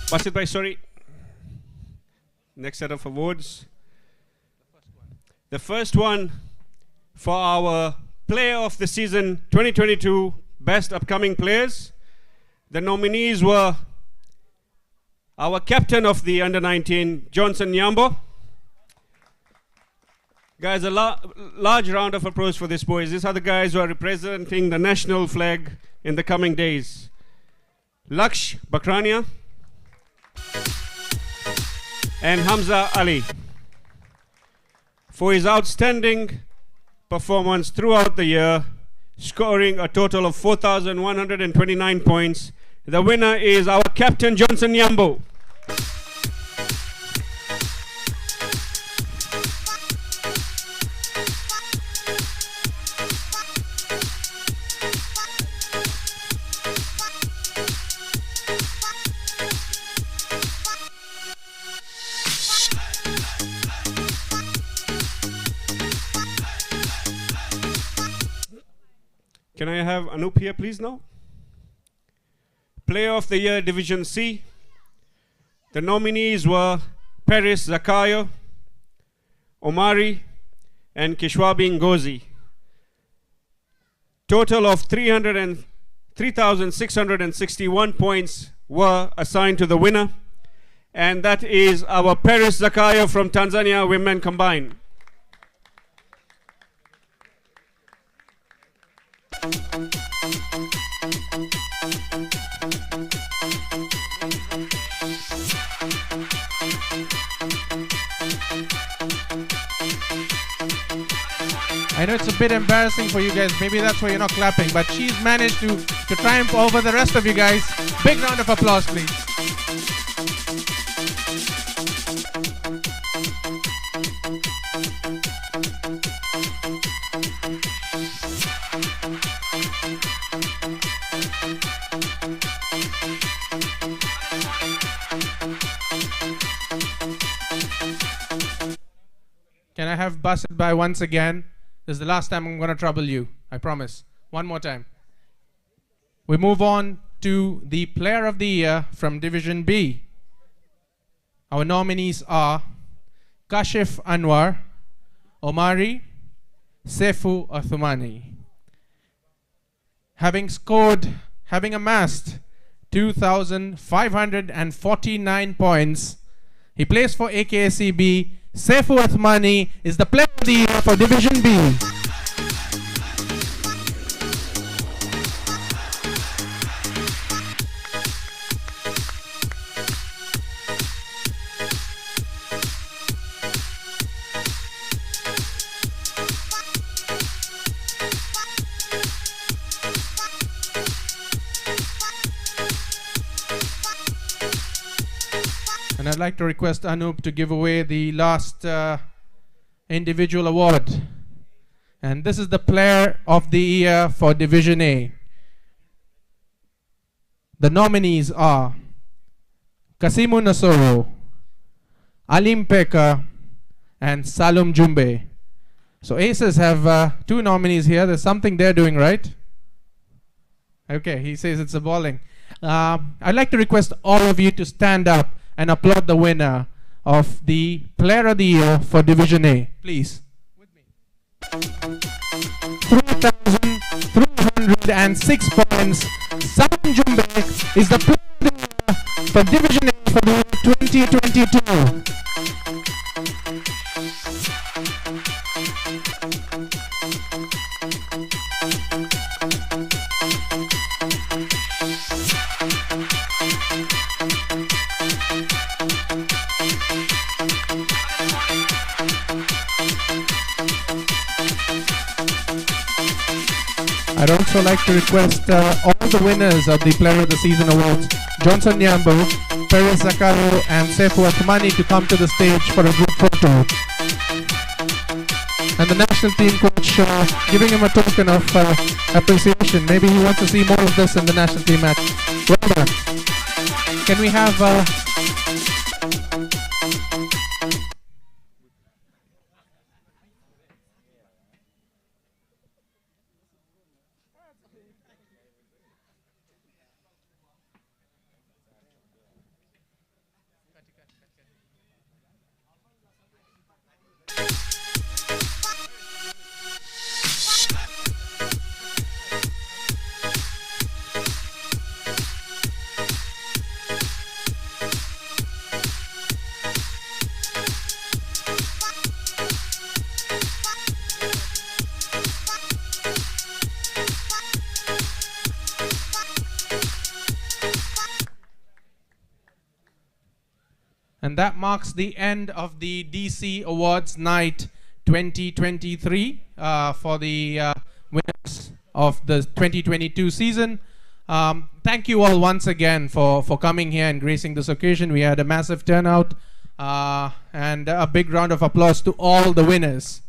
Basit bhai, sorry. Next set of awards. The first one for our Player of the Season 2022 Best Upcoming Players. The nominees were our captain of the Under-19, Johnson Nyambo. Guys, a large round of applause for these boys. These are the guys who are representing the national flag in the coming days. Laksh Bakrania and Hamza Ali for his outstanding performance throughout the year, scoring a total of 4,129 points. The winner is our captain, Johnson Nyambo. Can I have Anup here, please, now? Player of the Year, Division C. The nominees were Paris Zakayo, Omari, and Kishwabi Ngozi. Total of 3,661 points were assigned to the winner, and that is our Paris Zakayo from Tanzania, women combined. I know it's a bit embarrassing for you guys, maybe that's why you're not clapping, but she's managed to triumph over the rest of you guys. Big round of applause, please. Can I have Bust It By once again? This is the last time I'm going to trouble you. I promise. One more time. We move on to the Player of the Year from Division B. Our nominees are Kashif Anwar, Omari, Sefu Othmani. Having amassed 2,549 points, he plays for AKSEB. Sefu Othmani is the Player of the Year for Division B. And I'd like to request Anup to give away the last individual award. And this is the Player of the Year for Division A. The nominees are Kasimu Nasoro, Alim Peka, and Salum Jumbe. So Aces have two nominees here. There's something they're doing right. Okay, he says it's a bowling. I'd like to request all of you to stand up and applaud the winner of the Player of the Year for Division A. Please. With me. 3,306 points. Salum Jumbe is the Player of the Year for Division A for the 2022. I'd also like to request all the winners of the Player of the Season Awards, Johnson Nyambo, Paris Zakayo, and Sefu Othmani, to come to the stage for a group photo. And the national team coach giving him a token of appreciation. Maybe he wants to see more of this in the national team match. Well done. Can we have... And that marks the end of the DC Awards Night 2023 for the winners of the 2022 season. Thank you all once again for coming here and gracing this occasion. We had a massive turnout, and a big round of applause to all the winners.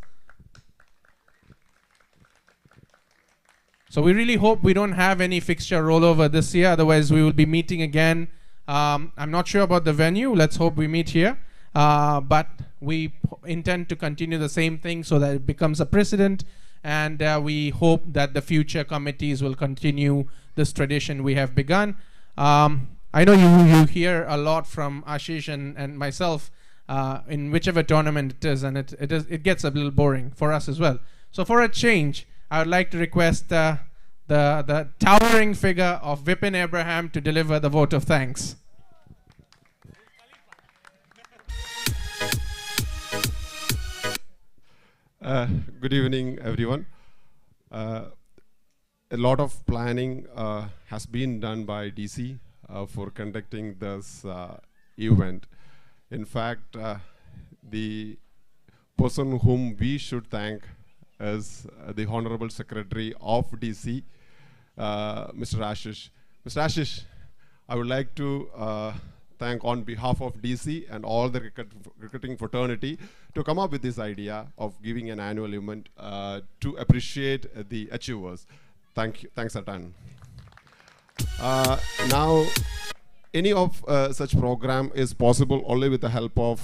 So we really hope we don't have any fixture rollover this year, otherwise we will be meeting again. I'm not sure about the venue. Let's hope we meet here. But we intend to continue the same thing so that it becomes a precedent and we hope that the future committees will continue this tradition we have begun. I know you hear a lot from Ashish and myself in whichever tournament it is, and it gets a little boring for us as well. So for a change, I would like to request the towering figure of Vipin Abraham to deliver the vote of thanks. Good evening, everyone. A lot of planning has been done by DC for conducting this event. In fact, the person whom we should thank is the Honorable Secretary of DC, Mr. Ashish. Mr. Ashish, I would like to thank on behalf of DC and all the cricketing fraternity to come up with this idea of giving an annual event to appreciate the achievers. Thanks a ton. Now, any of such program is possible only with the help of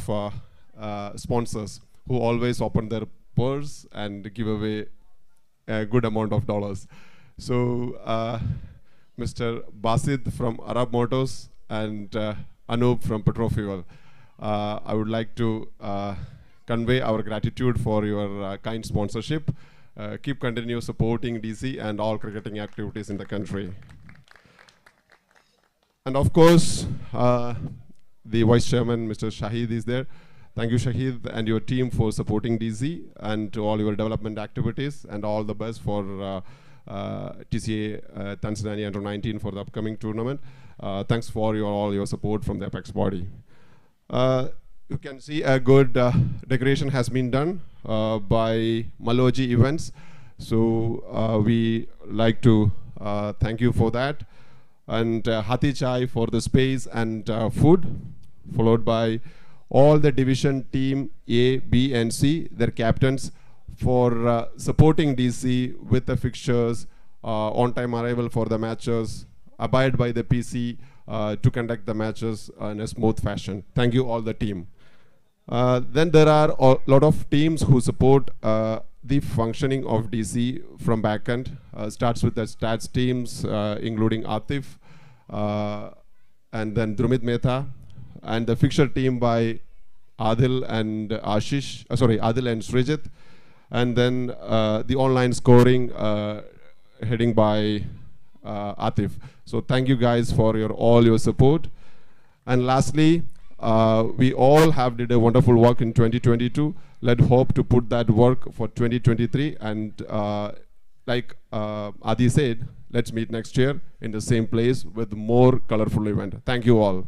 sponsors who always open their purse and give away a good amount of dollars. So, Mr. Basid from Arab Motors and Anup from Petrofuel, I would like to convey our gratitude for your kind sponsorship. Continue supporting DC and all cricketing activities in the country. And of course, the Vice Chairman, Mr. Shahid, is there. Thank you, Shahid, and your team for supporting DC and to all your development activities, and all the best for TCA Tanzania Under 19 for the upcoming tournament. Thanks for all your support from the Apex body. You can see a good decoration has been done by Maloji Events. So we like to thank you for that. And Hathi Chai for the space and food, followed by all the division team A, B, and C, their captains, for supporting DC with the fixtures, on-time arrival for the matches, abide by the PC to conduct the matches in a smooth fashion. Thank you all the team. Then there are a lot of teams who support the functioning of DC from backend. Starts with the stats teams, including Atif, and then Drumit Mehta, and the fixture team by Adil and Ashish, Adil and Srijit, and then the online scoring heading by Atif. So thank you guys for all your support. And lastly, we all have did a wonderful work in 2022. Let's hope to put that work for 2023. And like Adi said, let's meet next year in the same place with more colorful event. Thank you all.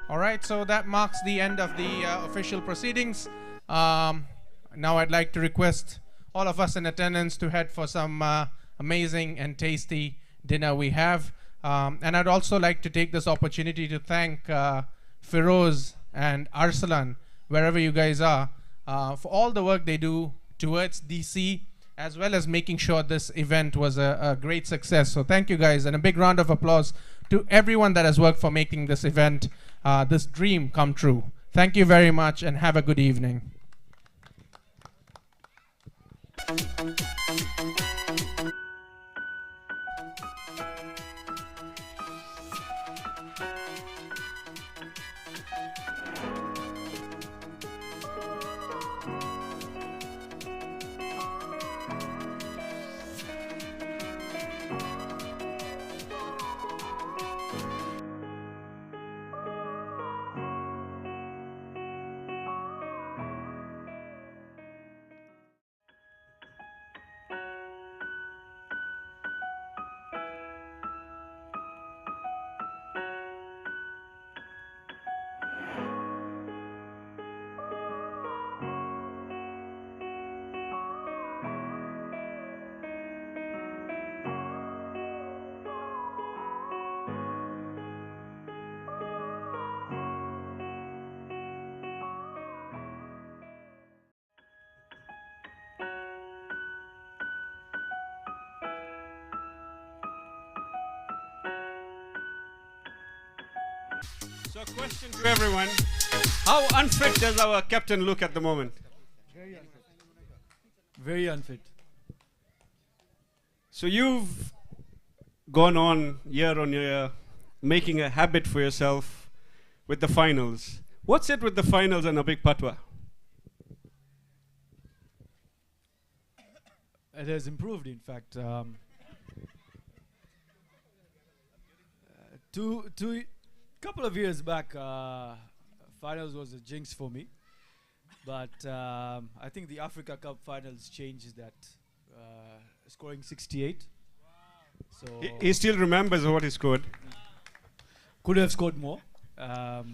All right, so that marks the end of the official proceedings. Now I'd like to request all of us in attendance to head for some amazing and tasty dinner we have. And I'd also like to take this opportunity to thank Firoz and Arsalan, wherever you guys are, for all the work they do towards DC, as well as making sure this event was a great success. So thank you guys, and a big round of applause to everyone that has worked for making this event, this dream come true. Thank you very much, and have a good evening. So question to everyone. How unfit does our captain look at the moment? Very unfit. So you've gone on year, making a habit for yourself with the finals. What's it with the finals and a big patwa? It has improved, in fact. Couple of years back, finals was a jinx for me. But I think the Africa Cup finals changed that, scoring 68. So He still remembers what he scored. could have scored more.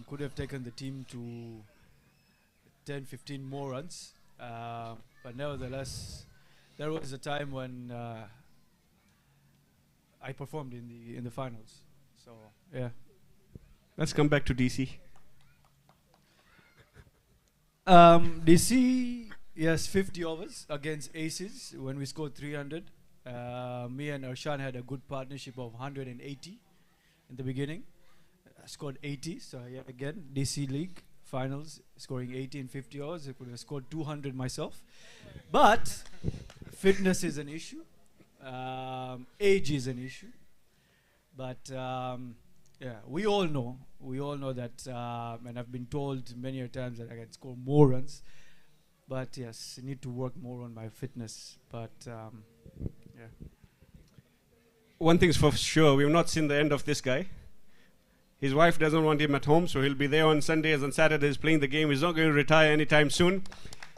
Could have taken the team to 10, 15 more runs. But nevertheless, there was a time when I performed in the finals. So yeah. Let's come back to DC. DC, yes, 50 overs against Aces when we scored 300. Me and Arshan had a good partnership of 180 in the beginning. Scored 80, so yeah, again, DC League finals, scoring 80 in 50 overs. I could have scored 200 myself. But fitness is an issue. Age is an issue. But yeah, we all know that, and I've been told many a times that I can score more runs. But yes, I need to work more on my fitness. But yeah. One thing's for sure, we've not seen the end of this guy. His wife doesn't want him at home, so he'll be there on Sundays and Saturdays playing the game. He's not going to retire anytime soon.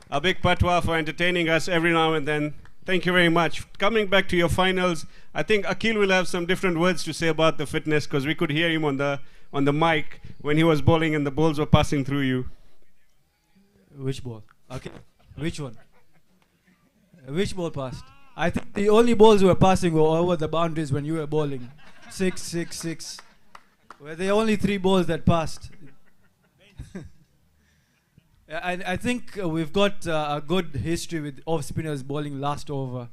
A big patwa for entertaining us every now and then. Thank you very much. Coming back to your finals, I think Akil will have some different words to say about the fitness, because we could hear him on the mic when he was bowling and the balls were passing through you. Which ball? Okay. Which one? Which ball passed? I think the only balls were passing were over the boundaries when you were bowling. 6, 6, 6. Were the only 3 balls that passed. I think we've got a good history with off-spinners bowling last over.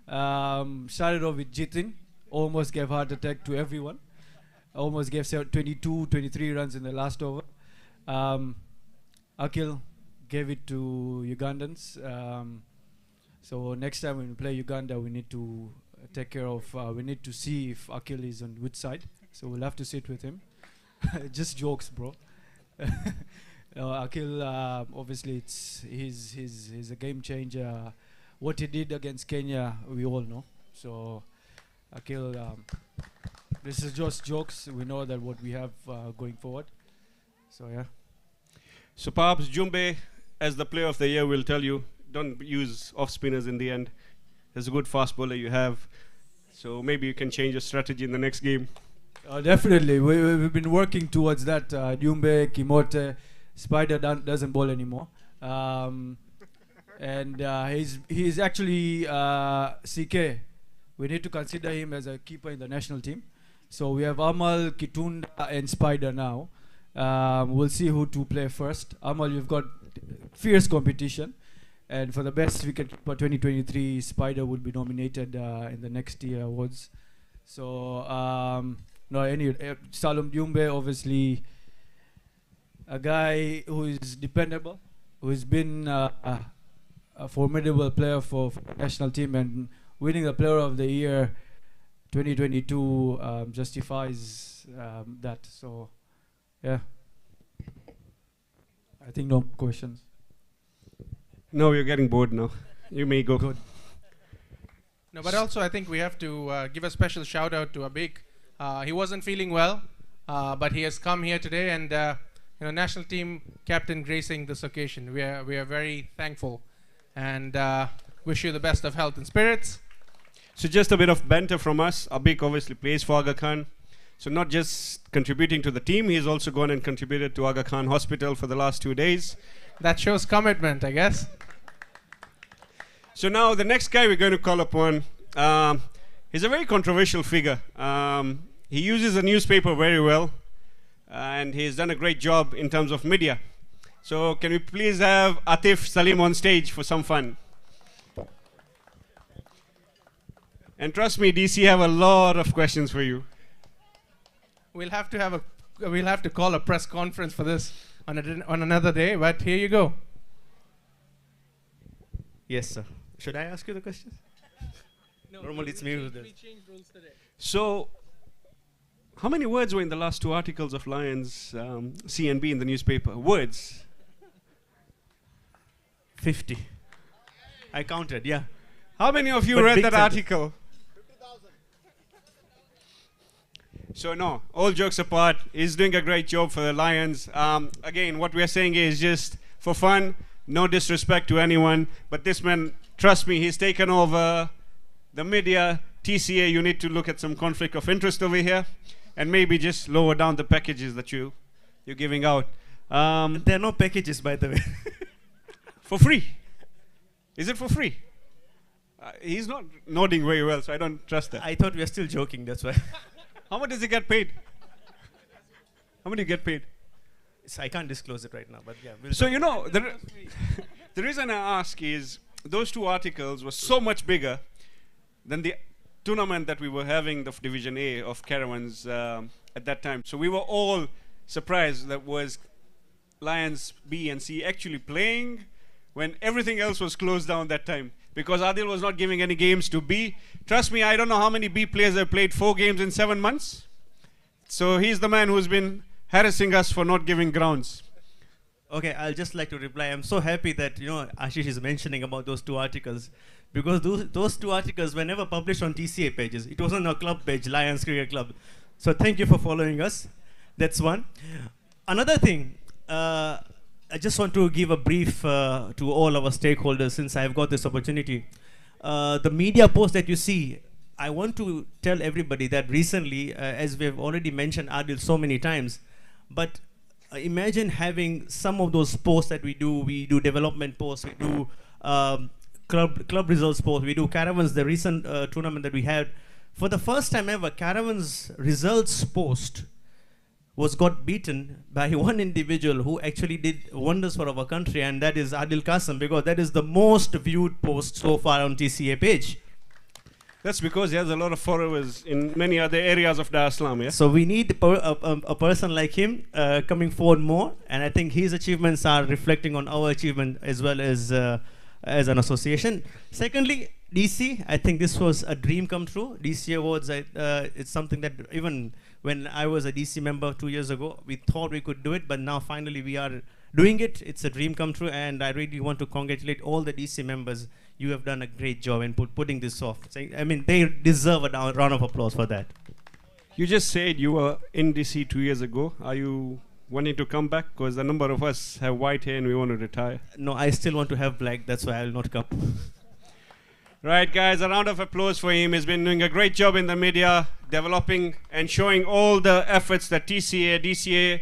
Started off with Jitin. Almost gave heart attack to everyone. Almost gave 22, 23 runs in the last over. Akil gave it to Ugandans. So next time when we play Uganda, we need to take care of, we need to see if Akil is on which side. So we'll have to sit with him. Just jokes, bro. Akil, obviously, he's a game changer. What he did against Kenya, we all know. So, Akil, this is just jokes. We know that what we have going forward. So, yeah. So perhaps Jumbe, as the player of the year, will tell you, don't use off-spinners in the end. There's a good fast bowler you have. So maybe you can change your strategy in the next game. Definitely. We've been working towards that. Jumbe, Kimote, Spider doesn't bowl anymore. And he's actually CK. We need to consider him as a keeper in the national team. So we have Amal, Kitunda, and Spider now. We'll see who to play first. Amal, you've got fierce competition. And for the best wicket keeper 2023, Spider would be nominated in the next year awards. So, Salom Jumbe, obviously, a guy who is dependable, who has been a formidable player for the national team, and winning the Player of the Year 2022 justifies that. So, yeah. I think no questions. No, you're getting bored now. You may go. Good. No, but also I think we have to give a special shout out to Abik. He wasn't feeling well, but he has come here today, and national team captain gracing this occasion. We are very thankful, and wish you the best of health and spirits. So just a bit of banter from us. Abik obviously plays for Aga Khan. So not just contributing to the team, he's also gone and contributed to Aga Khan Hospital for the last 2 days. That shows commitment, I guess. So now the next guy we're going to call upon, he's a very controversial figure. He uses a newspaper very well, and he's done a great job in terms of media. So can we please have Atif Salim on stage for some fun? And trust me, DC have a lot of questions for you. We'll have to have a we'll have to call a press conference for this on another day. But here you go. Yes, sir. Should I ask you the question? No, normally it's me who does. We changed rules today. So, how many words were in the last 2 articles of Lions CNB in the newspaper? Words? 50. I counted, yeah. How many of you But read big that sentence. article? 50,000. So no, all jokes apart, he's doing a great job for the Lions. Again, what we are saying is just for fun, no disrespect to anyone, but this man, trust me, he's taken over the media, TCA. You need to look at some conflict of interest over here, and maybe just lower down the packages that you're giving out. There are no packages, by the way. For free. Is it for free? He's not nodding very well, so I don't trust that. I thought we were still joking, that's why. How much does he get paid? How much do you get paid? I can't disclose it right now, but yeah. So, you know, the reason I ask is those 2 articles were so much bigger than the tournament that we were having, the Division A of Caravans at that time. So we were all surprised that was Lions B and C actually playing when everything else was closed down that time, because Adil was not giving any games to B. Trust me, I don't know how many B players have played 4 games in 7 months. So he's the man who's been harassing us for not giving grounds. Okay, I'll just like to reply. I'm so happy that, you know, Ashish is mentioning about those 2 articles, because those 2 articles were never published on TCA pages. It was on our club page, Lions Cricket Club. So thank you for following us. That's one. Another thing, I just want to give a brief to all our stakeholders since I've got this opportunity. The media post that you see, I want to tell everybody that recently, as we've already mentioned Adil so many times, but imagine having some of those posts that we do development posts, we do club results posts, we do Caravans, the recent tournament that we had. For the first time ever, Caravans results post got beaten by one individual who actually did wonders for our country, and that is Adil Qasim, because that is the most viewed post so far on TCA page. That's because he has a lot of followers in many other areas of Dar es Salaam, yeah? So we need a person like him coming forward more, and I think his achievements are reflecting on our achievement as well as an association. Secondly, DC, I think this was a dream come true. DC Awards, it's something that even when I was a DC member 2 years ago, we thought we could do it, but now finally we are doing it. It's a dream come true, and I really want to congratulate all the DC members. You have done a great job in putting this off. I mean, they deserve a round of applause for that. You just said you were in DC 2 years ago. Are you wanting to come back? Because a number of us have white hair and we want to retire. No, I still want to have black. That's why I will not come. Right, guys, a round of applause for him. He's been doing a great job in the media, developing and showing all the efforts that TCA, DCA,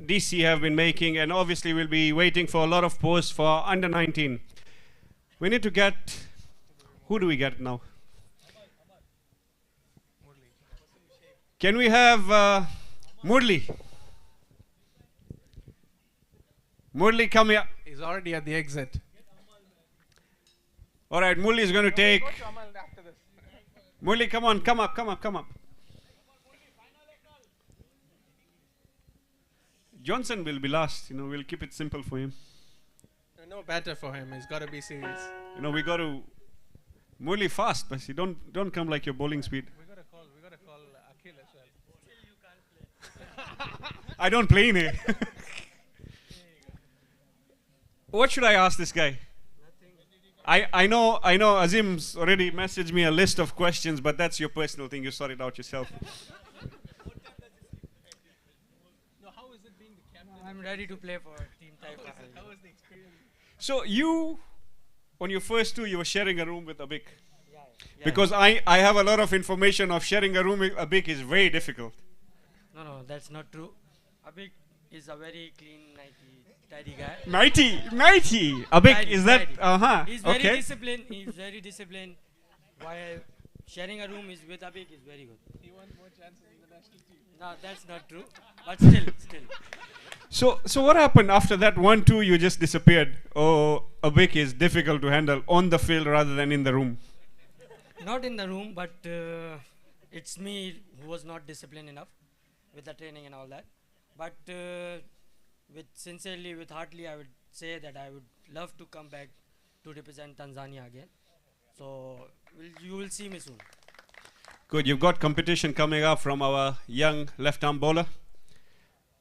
DC have been making, and obviously we'll be waiting for a lot of posts for under 19. We need to get, who do we get now? Can we have Murli? Murli, come here. He's already at the exit. All right, Murli is going to take. Murli, come on, come up. Johnson will be last. We'll keep it simple for him. No better for him. He's got to be serious. We got to Murli fast, but don't come like your bowling speed. We got to call Akhil as well. I don't play in here. What should I ask this guy? I know Azim's already messaged me a list of questions, but that's your personal thing. You sort it out yourself. I'm ready to play for Team Taifa. How was the experience? So you, on your first 2, you were sharing a room with Abik. Yeah. Because I have a lot of information of sharing a room with Abik is very difficult. No, that's not true. Abik is a very clean, tidy guy. Nighty. Abik, is that? He's very Okay. disciplined. He's very disciplined. While sharing a room is with Abik is very good. He wants more chances in the national team. No, that's not true. But still. So what happened after that 1-2? You just disappeared. Oh, Abik is difficult to handle on the field rather than in the room. Not in the room, but it's me who was not disciplined enough with the training and all that. But with heartily, I would say that I would love to come back to represent Tanzania again. So you will see me soon. Good. You've got competition coming up from our young left-arm bowler.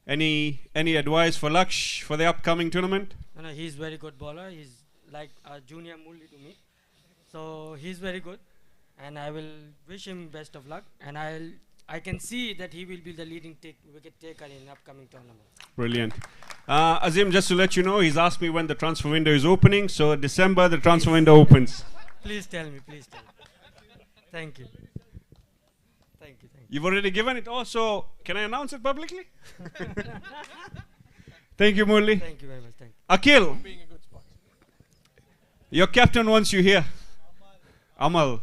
Any advice for Laksh for the upcoming tournament? No, he's very good bowler. He's like a junior Murli to me. So he's very good, and I will wish him best of luck. And I can see that he will be the leading wicket taker in upcoming tournament. Brilliant. Azim, just to let you know, he's asked me when the transfer window is opening. So December, the transfer window opens. Please tell me. Please tell me. Thank you. Thank you. You've already given it. Also, can I announce it publicly? Thank you, Murli. Thank you very much. Thank you. Akhil, your captain wants you here. Amal.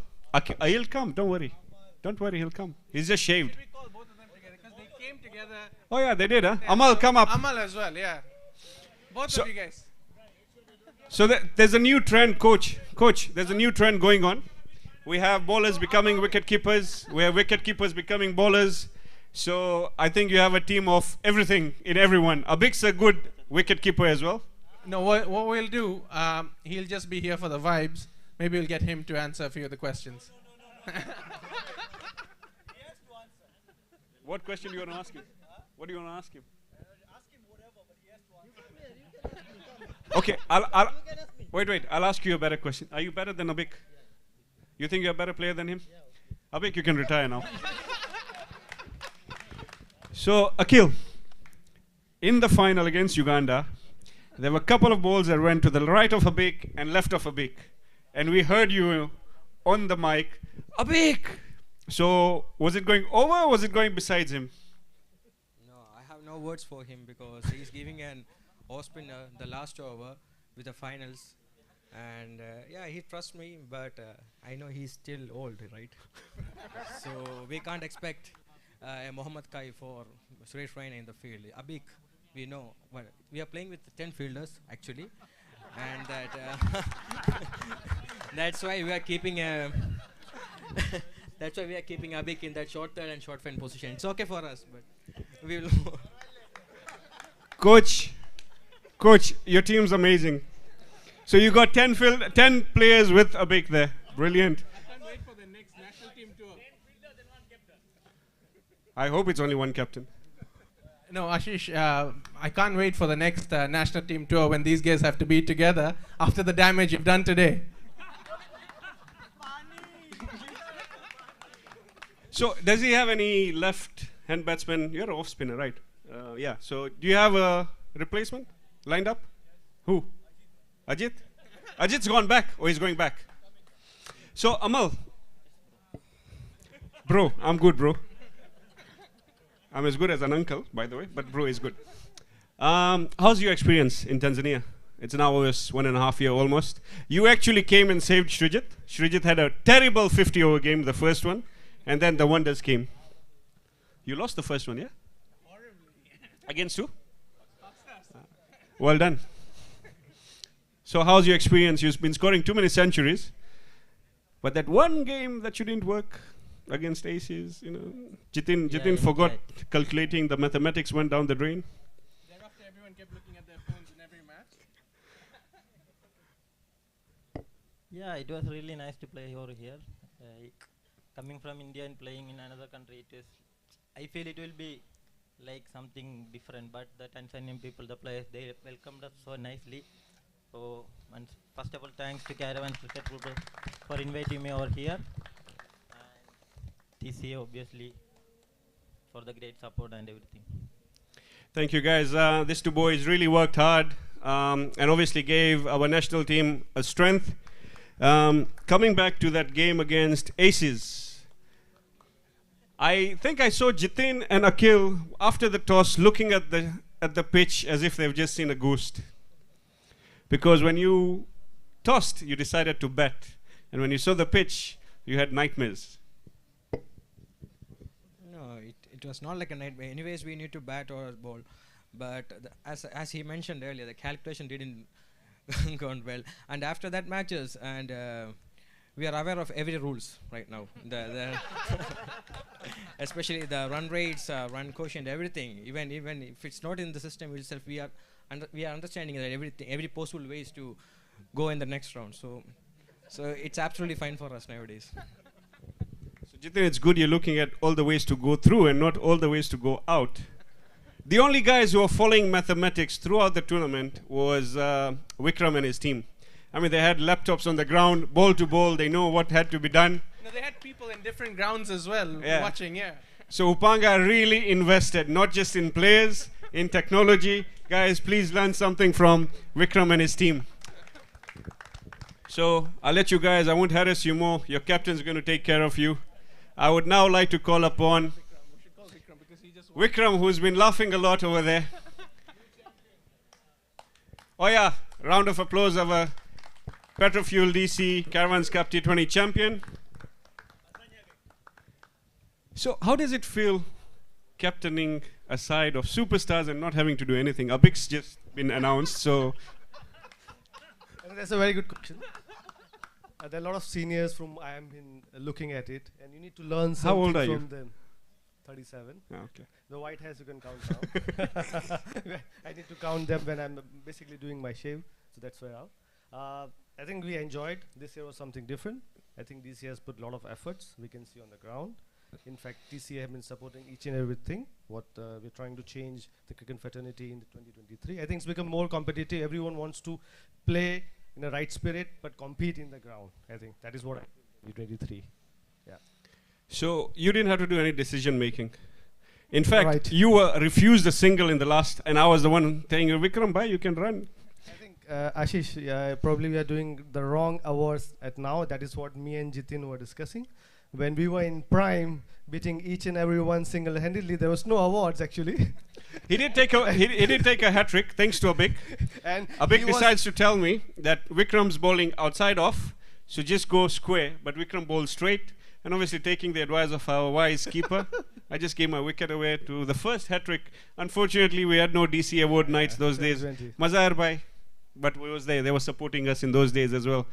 He'll come. Don't worry. Don't worry. He'll come. He's just shaved. Should we call both of them together? Because they came together. Oh, yeah, they did, huh? Yeah, Amal, come up. Amal as well, yeah. Both of you guys. So there's a new trend, Coach. Coach, there's a new trend going on. We have bowlers becoming wicket keepers. We have wicket keepers becoming bowlers. So I think you have a team of everything in everyone. Abik's a good wicket keeper as well. No, what we'll do, he'll just be here for the vibes. Maybe we'll get him to answer a few of the questions. What question do you want to ask him? What do you want to ask him? Okay, wait. I'll ask you a better question. Are you better than Abik? You think you're a better player than him? Abik, you can retire now. So, Akhil, in the final against Uganda, there were a couple of balls that went to the right of Abik and left of Abik. And we heard you on the mic, Abik! So, was it going over or was it going besides him? No, I have no words for him because he's giving an off spinner the last over with the finals. And yeah, he trusts me, but I know he's still old, right? So we can't expect a Mohammad Kai for Suresh Raina in the field. Abik, we know. Well, we are playing with 10 fielders, actually. And that's why we are keeping that's why we are keeping Abik in that short third and short fan position. It's okay for us, but we will. Coach, your team's amazing. So you got 10 players with Abik there. Brilliant. I can't wait for the next national team tour. I hope it's only one captain. No, Ashish, I can't wait for the next national team tour when these guys have to be together after the damage you've done today. So does he have any left-hand batsman? You're an off-spinner, right? Yeah. So do you have a replacement lined up? Who? Ajit? Ajit's gone back. Oh, he's going back. So, Amal. Bro, I'm good, bro. I'm as good as an uncle, by the way, but bro is good. How's your experience in Tanzania? It's now 1.5 years almost. You actually came and saved Srijit. Srijit had a terrible 50-over game, the first one, and then the wonders came. You lost the first one, yeah? Horribly. Against who? Well done. So how's your experience? You've been scoring too many centuries. But that one game that you didn't work against Aces, you know, Jitin forgot calculating, the mathematics went down the drain. Thereafter, everyone kept looking at their phones in every match. Yeah, it was really nice to play over here. Coming from India and playing in another country, I feel it will be like something different. But the Tanzanian people, the players, they welcomed us so nicely. So, and first of all, thanks to Caravan Cricket Group for inviting me over here. And TCA, obviously, for the great support and everything. Thank you, guys. These two boys really worked hard and obviously gave our national team a strength. Coming back to that game against Aces, I think I saw Jitin and Akhil after the toss looking at the pitch as if they've just seen a ghost. Because when you tossed, you decided to bat. And when you saw the pitch, you had nightmares. No, it was not like a nightmare. Anyways, we need to bat or bowl. But as he mentioned earlier, the calculation didn't go on well. And after that matches, and we are aware of every rules right now. Especially the run rates, run quotient, everything. Even if it's not in the system itself, we are understanding that every possible ways to go in the next round. So it's absolutely fine for us nowadays. So Jitin, it's good you're looking at all the ways to go through and not all the ways to go out. The only guys who were following mathematics throughout the tournament was Vikram and his team. I mean, they had laptops on the ground, ball to ball. They know what had to be done. No, they had people in different grounds as well watching, So Upanga really invested, not just in players, in technology. Guys, please learn something from Vikram and his team. So I'll let you guys, I won't harass you more. Your captain's going to take care of you. I would now like to call upon Vikram, who's been laughing a lot over there. Oh yeah, round of applause of a Petrofuel DC Caravans Cup T20 champion. So how does it feel captaining a side of superstars and not having to do anything? Abik's just been announced, so... That's a very good question. There are a lot of seniors from I am been looking at it, and you need to learn something How old are from you? them. 37. Okay. The white hairs you can count now. I need to count them when I'm basically doing my shave, so that's where I think we enjoyed. This year was something different. I think this year has put a lot of efforts we can see on the ground. In fact, TCA have been supporting each and everything. What we're trying to change the cricket fraternity in the 2023. I think it's become more competitive. Everyone wants to play in the right spirit, but compete in the ground. I think that is what I feel in 2023. Yeah. So you didn't have to do any decision making. In fact, you were refused a single in the last, and I was the one telling you, Vikram, bhai, you can run. Ashish, probably we are doing the wrong hours at now. That is what me and Jitin were discussing. When we were in prime, beating each and every one single-handedly, there was no awards actually. He did take a hat trick thanks to Abik. And Abik decides to tell me that Vikram's bowling outside off, so just go square. But Vikram bowled straight, and obviously taking the advice of our wise keeper, I just gave my wicket away to the first hat trick. Unfortunately, we had no DC award nights those days. Mazahar bhai, but we was there. They were supporting us in those days as well.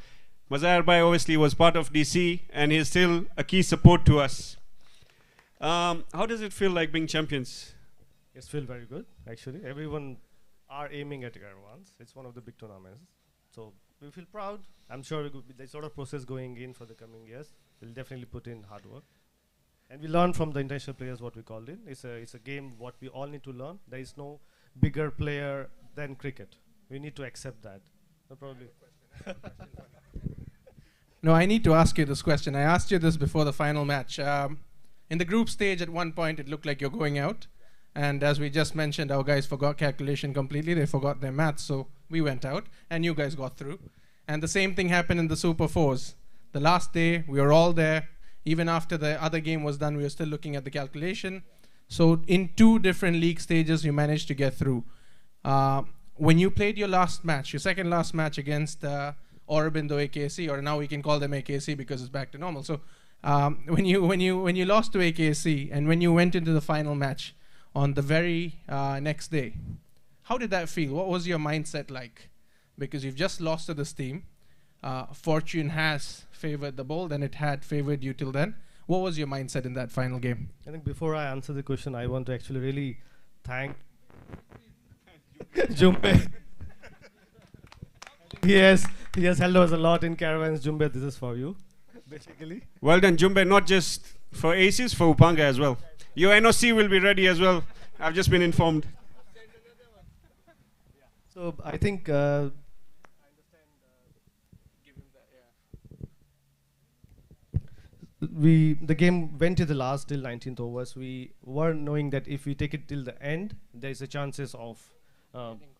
Mazahar bhai obviously was part of DC, and he's still a key support to us. How does it feel like being champions? It feels very good, actually. Everyone are aiming at Caravans. It's one of the big tournaments. So we feel proud. I'm sure there's a lot of process going in for the coming years. We'll definitely put in hard work. And we learn from the international players what we called in. It's a game what we all need to learn. There is no bigger player than cricket. We need to accept that. No, probably. No, I need to ask you this question. I asked you this before the final match. In the group stage, at one point, it looked like you're going out. And as we just mentioned, our guys forgot calculation completely. They forgot their maths, so we went out, and you guys got through. And the same thing happened in the Super Fours. The last day, we were all there. Even after the other game was done, we were still looking at the calculation. So in 2 different league stages, you managed to get through. When you played your last match, your second last match against Aurobindo AKC, or now we can call them AKC because it's back to normal. So when you lost to AKC and when you went into the final match on the very next day, how did that feel? What was your mindset like? Because you've just lost to this team. Fortune has favored the bold, and it had favored you till then. What was your mindset in that final game? I think before I answer the question, I want to actually really thank Jumbe. He has helped us a lot in Caravans. Jumbe, this is for you, basically. Well done, Jumbe, not just for Aces, for Upanga as well. Your NOC will be ready as well. I've just been informed. So I think the game went to the last till 19th overs. We were knowing that if we take it till the end, there is a chances of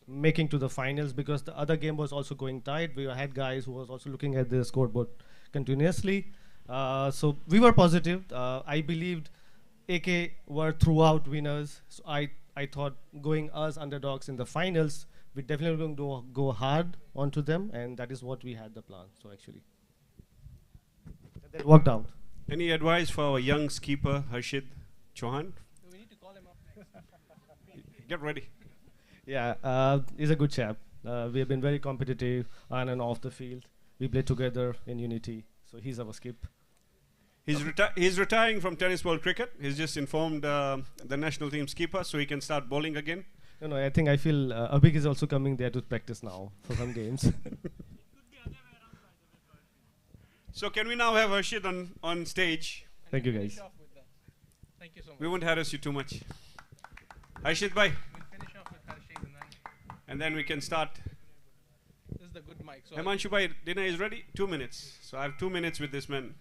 making to the finals, because the other game was also going tight. We had guys who was also looking at the scoreboard continuously. So we were positive. I believed AK were throughout winners. So I thought going us underdogs in the finals, we definitely going to go hard onto them, and that is what we had the plan. So actually, that worked out. Any advice for our young skipper, Harshid Chauhan? We need to call him up. Get ready. Yeah, he's a good chap. We have been very competitive on and off the field. We play together in unity. So he's our skip. He's retiring from tennis ball cricket. He's just informed the national team's keeper so he can start bowling again. No, I feel Abhik is also coming there to practice now for some games. So can we now have Harshit on stage? Thank you, guys. Thank you so much. We won't harass you too much. Harshit, bye. We'll finish off with Harshit and then we can start. This is the good mic. So Himanshu bhai, dinner is ready? 2 minutes. So I have 2 minutes with this man.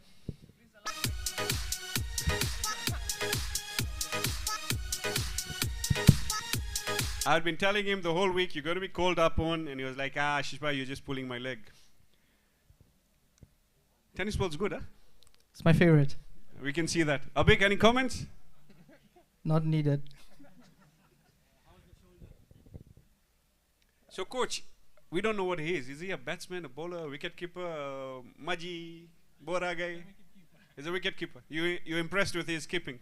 I've been telling him the whole week, you're going to be called up on, and he was like, Ashish bhai, you're just pulling my leg. Tennis ball's good, huh? It's my favorite. We can see that. Abhik, any comments? Not needed. So, coach, we don't know what he is. Is he a batsman, a bowler, a wicket keeper, a Maji, Bora guy? He's a wicket keeper. You're impressed with his keeping.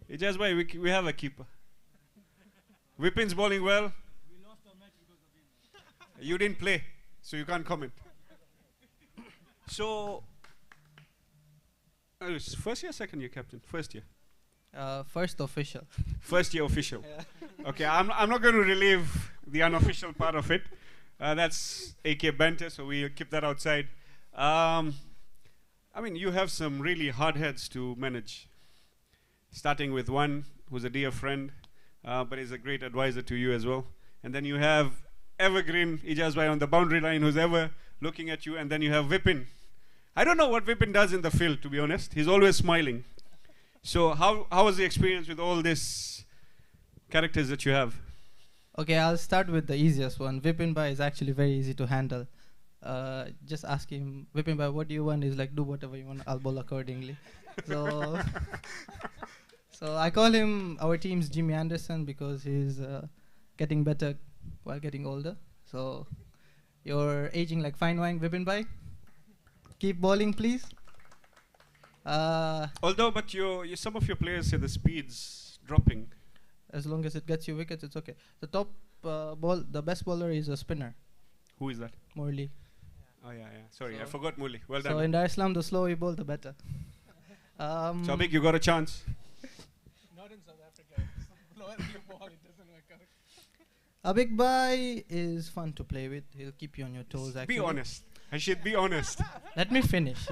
It's just why we have a keeper. Vipin's bowling well. We lost our match because of him. You didn't play, so you can't comment. So, it's first year, second year captain? First year. First official. First year official. Yeah. Okay, I'm not going to relive the unofficial part of it. That's AK banter, so we'll keep that outside. I mean, you have some really hard heads to manage. Starting with one who's a dear friend, but is a great advisor to you as well. And then you have Evergreen Ijaz Bhai on the boundary line who's ever looking at you. And then you have Vipin. I don't know what Vipin does in the field, to be honest. He's always smiling. So how was the experience with all these characters that you have? Okay, I'll start with the easiest one. Vipin Bhai is actually very easy to handle. Just ask him, Vipin Bhai, what do you want? He's like, do whatever you want, I'll bowl accordingly. So, so I call him our team's Jimmy Anderson because he's getting better while getting older. So you're aging like fine wine, Vipin Bhai. Keep bowling, please. Although, but some of your players say the speed's dropping. As long as it gets you wickets, it's okay. The top the best bowler is a spinner. Who is that? Morley. Oh yeah. Sorry, I forgot Murli. Well done. So in Dar es Salaam, the slower you bowl, the better. So big, you got a chance. Not in South Africa. Slower you ball, it doesn't work out. A big boy is fun to play with. He'll keep you on your toes. Actually. Be honest. I should be honest. Let me finish.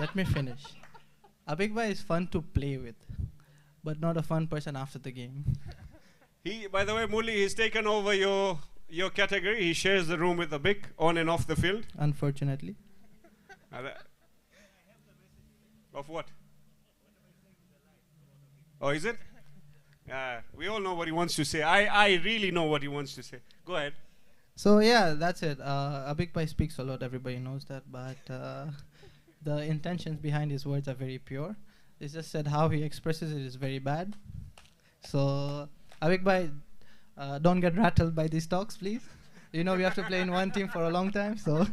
A big boy is fun to play with, but not a fun person after the game. By the way, Murli, he's taken over your category. He shares the room with Abhik on and off the field. Unfortunately. Of what? Oh, is it? We all know what he wants to say. I really know what he wants to say. Go ahead. So yeah, that's it. A big boy speaks a lot. Everybody knows that, but the intentions behind his words are very pure. It's just that how he expresses it is very bad. So a big boy, don't get rattled by these talks, please. You know we have to play in one team for a long time, so.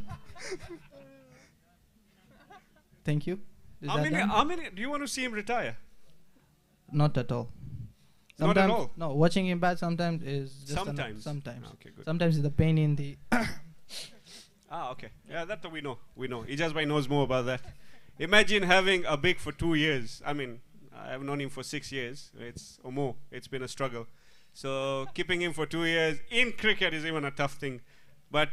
Thank you. How many? Do you want to see him retire? Not at all. Not at all? No, watching him bat sometimes is just sometimes. Sometimes. Okay, good. Sometimes it's the pain in the. Okay. Yeah, that we know. Ijaz Bhai knows more about that. Imagine having a big for 2 years. I mean, I've known him for 6 years. It's or more. It's been a struggle. So keeping him for 2 years in cricket is even a tough thing. But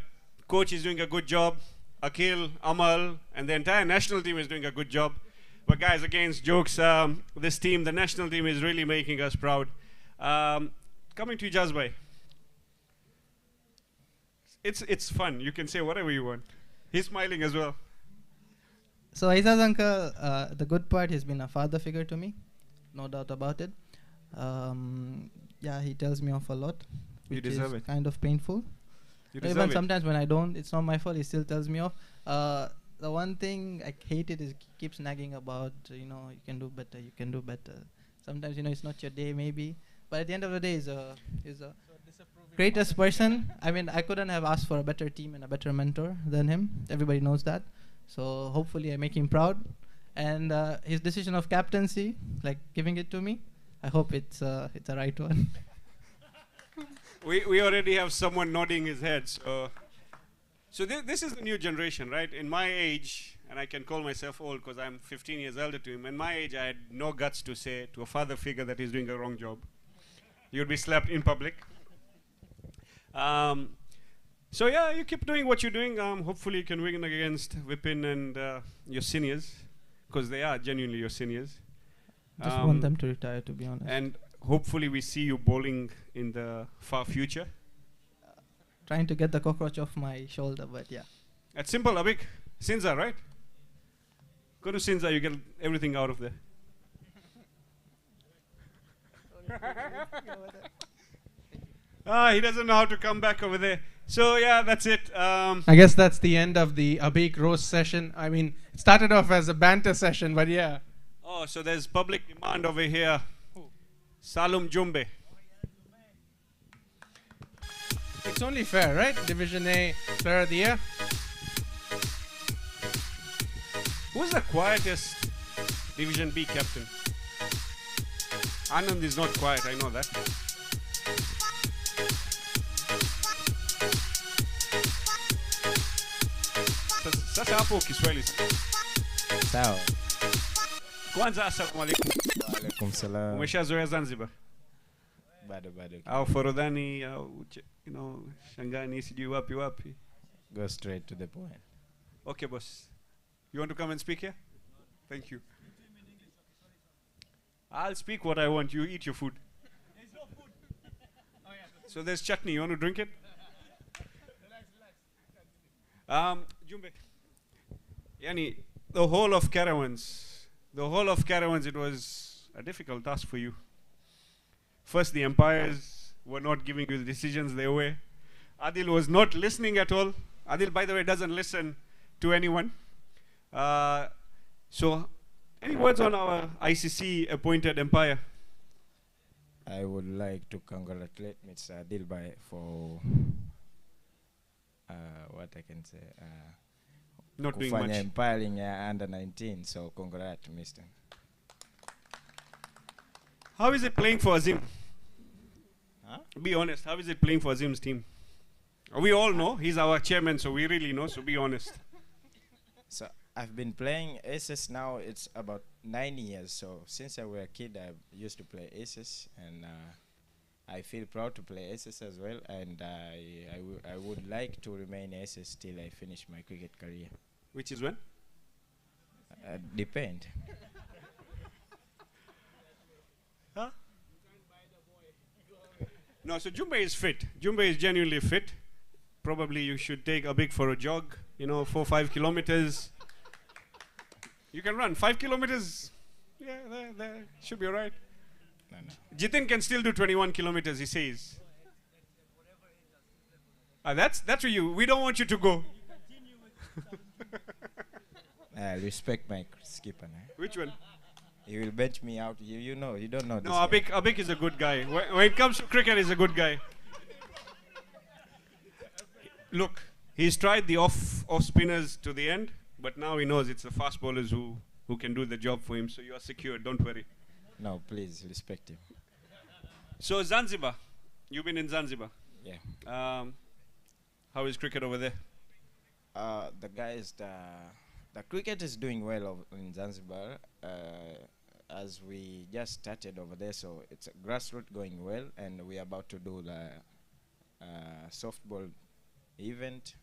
coach is doing a good job. Akhil, Amal, and the entire national team is doing a good job. But guys, against jokes, this team, the national team, is really making us proud. Coming to Ijaz Bhai. It's fun. You can say whatever you want. He's smiling as well. So Aizaz uncle, the good part, he's been a father figure to me, no doubt about it. Yeah, he tells me off a lot, which is kind of painful. Even sometimes when I don't, it's not my fault. He still tells me off. The one thing I hate it is he keeps nagging about, you can do better, you can do better. Sometimes, it's not your day maybe. But at the end of the day, he's a greatest person. I mean, I couldn't have asked for a better team and a better mentor than him. Everybody knows that. So hopefully I make him proud. And his decision of captaincy, like giving it to me, I hope it's a right one. We already have someone nodding his head. So this is the new generation, right? In my age, and I can call myself old because I'm 15 years elder to him. And my age, I had no guts to say to a father figure that he's doing a wrong job. You'd be slapped in public. So yeah, you keep doing what you're doing. Hopefully you can win against Vipin and your seniors, because they are genuinely your seniors. Just want them to retire, to be honest. And hopefully we see you bowling in the far future. Trying to get the cockroach off my shoulder, but yeah. That's simple, Abik. Sinza, right? Go to Sinza, you get everything out of there. He doesn't know how to come back over there. So yeah, that's it. I guess that's the end of the Abik roast session. I mean, it started off as a banter session, but yeah. Oh, so there's public demand over here. Salum Jumbe. It's only fair, right? Division A Player of the Year. Who's the quietest Division B captain? Anand is not quiet, I know that. Sasa hapo Kiswahili. Sawa. Kwanza assalamu alaikum. Wa alaikum salam. Umeshazoea Zanzibar? Bado. Au Forodhani au Shangani sijui wapi. Go straight to the point. Okay, boss. You want to come and speak here? Thank you. I'll speak what I want. You eat your food. There's no food. So there's chutney. You want to drink it? Jumbe. Yani, the whole of caravans, it was a difficult task for you. First, the umpires were not giving you the decisions their way. Adil was not listening at all. Adil, by the way, doesn't listen to anyone. So, any words on our ICC appointed umpire? I would like to congratulate Mr. Adilbai for what I can say. Not doing much. Umpiring under 19, so congrats, Mr. How is it playing for Azim? Huh? Be honest, how is it playing for Azim's team? We all know, he's our chairman, so we really know, so be honest. So I've been playing aces now, it's about 9 years. So since I was a kid, I used to play aces, and I feel proud to play aces as well, and I would like to remain aces till I finish my cricket career. Which is when? Depend. Huh? No, so Jumbe is fit. Jumbe is genuinely fit. Probably you should take Abik for a jog, 4-5 kilometers. You can run 5 kilometers. Yeah, there should be all right. No. Jitin can still do 21 kilometers, he says. That's for you. We don't want you to go. I respect my skipper. Which one? He will bench me out. You know, you don't know this. No, Abik is a good guy. When it comes to cricket, he's a good guy. Look, he's tried the off spinners to the end, but now he knows it's the fast bowlers who can do the job for him. So you are secure. Don't worry. No, please respect him. So Zanzibar, you've been in Zanzibar. Yeah. How is cricket over there? The cricket is doing well in Zanzibar. As we just started over there, so it's a grassroots going well, and we're about to do the softball event.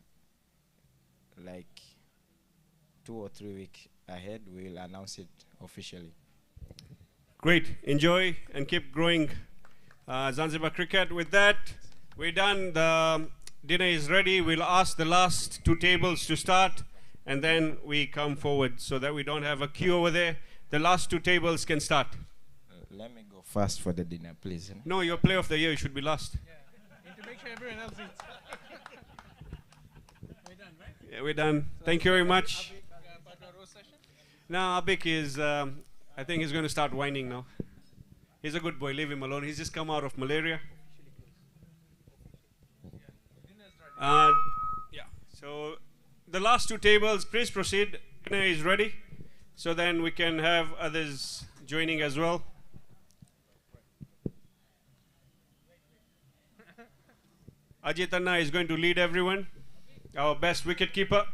Like 2 or 3 weeks ahead, we'll announce it officially. Great. Enjoy and keep growing Zanzibar cricket. With that, we're done. The dinner is ready. We'll ask the last 2 tables to start, and then we come forward so that we don't have a queue over there. The last 2 tables can start. Let me go first for the dinner, please. No, your player of the year should be last. Yeah. To make sure everyone else eats. We're done, right? Yeah, we're done. Thank you very much. Now, Abik is, I think he's going to start whining now. He's a good boy. Leave him alone. He's just come out of malaria. Yeah. So the last 2 tables, please proceed. Dinner is ready. So then we can have others joining as well. Ajit Anna is going to lead everyone. Our best wicket keeper.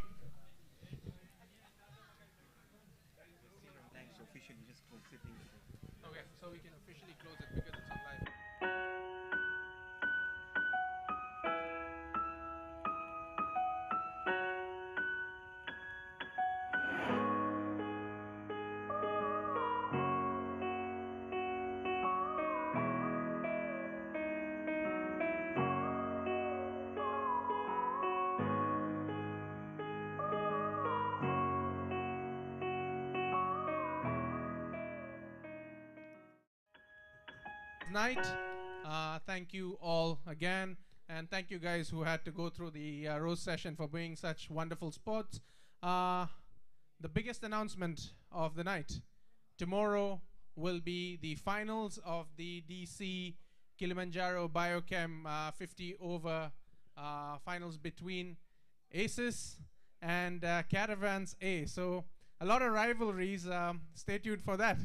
Okay, so we can officially close it because it's on live. Night. Thank you all again, and thank you guys who had to go through the roast session for being such wonderful sports. The biggest announcement of the night tomorrow will be the finals of the DC Kilimanjaro Biochem 50 over finals between Aces and Caravans A. So a lot of rivalries. Stay tuned for that.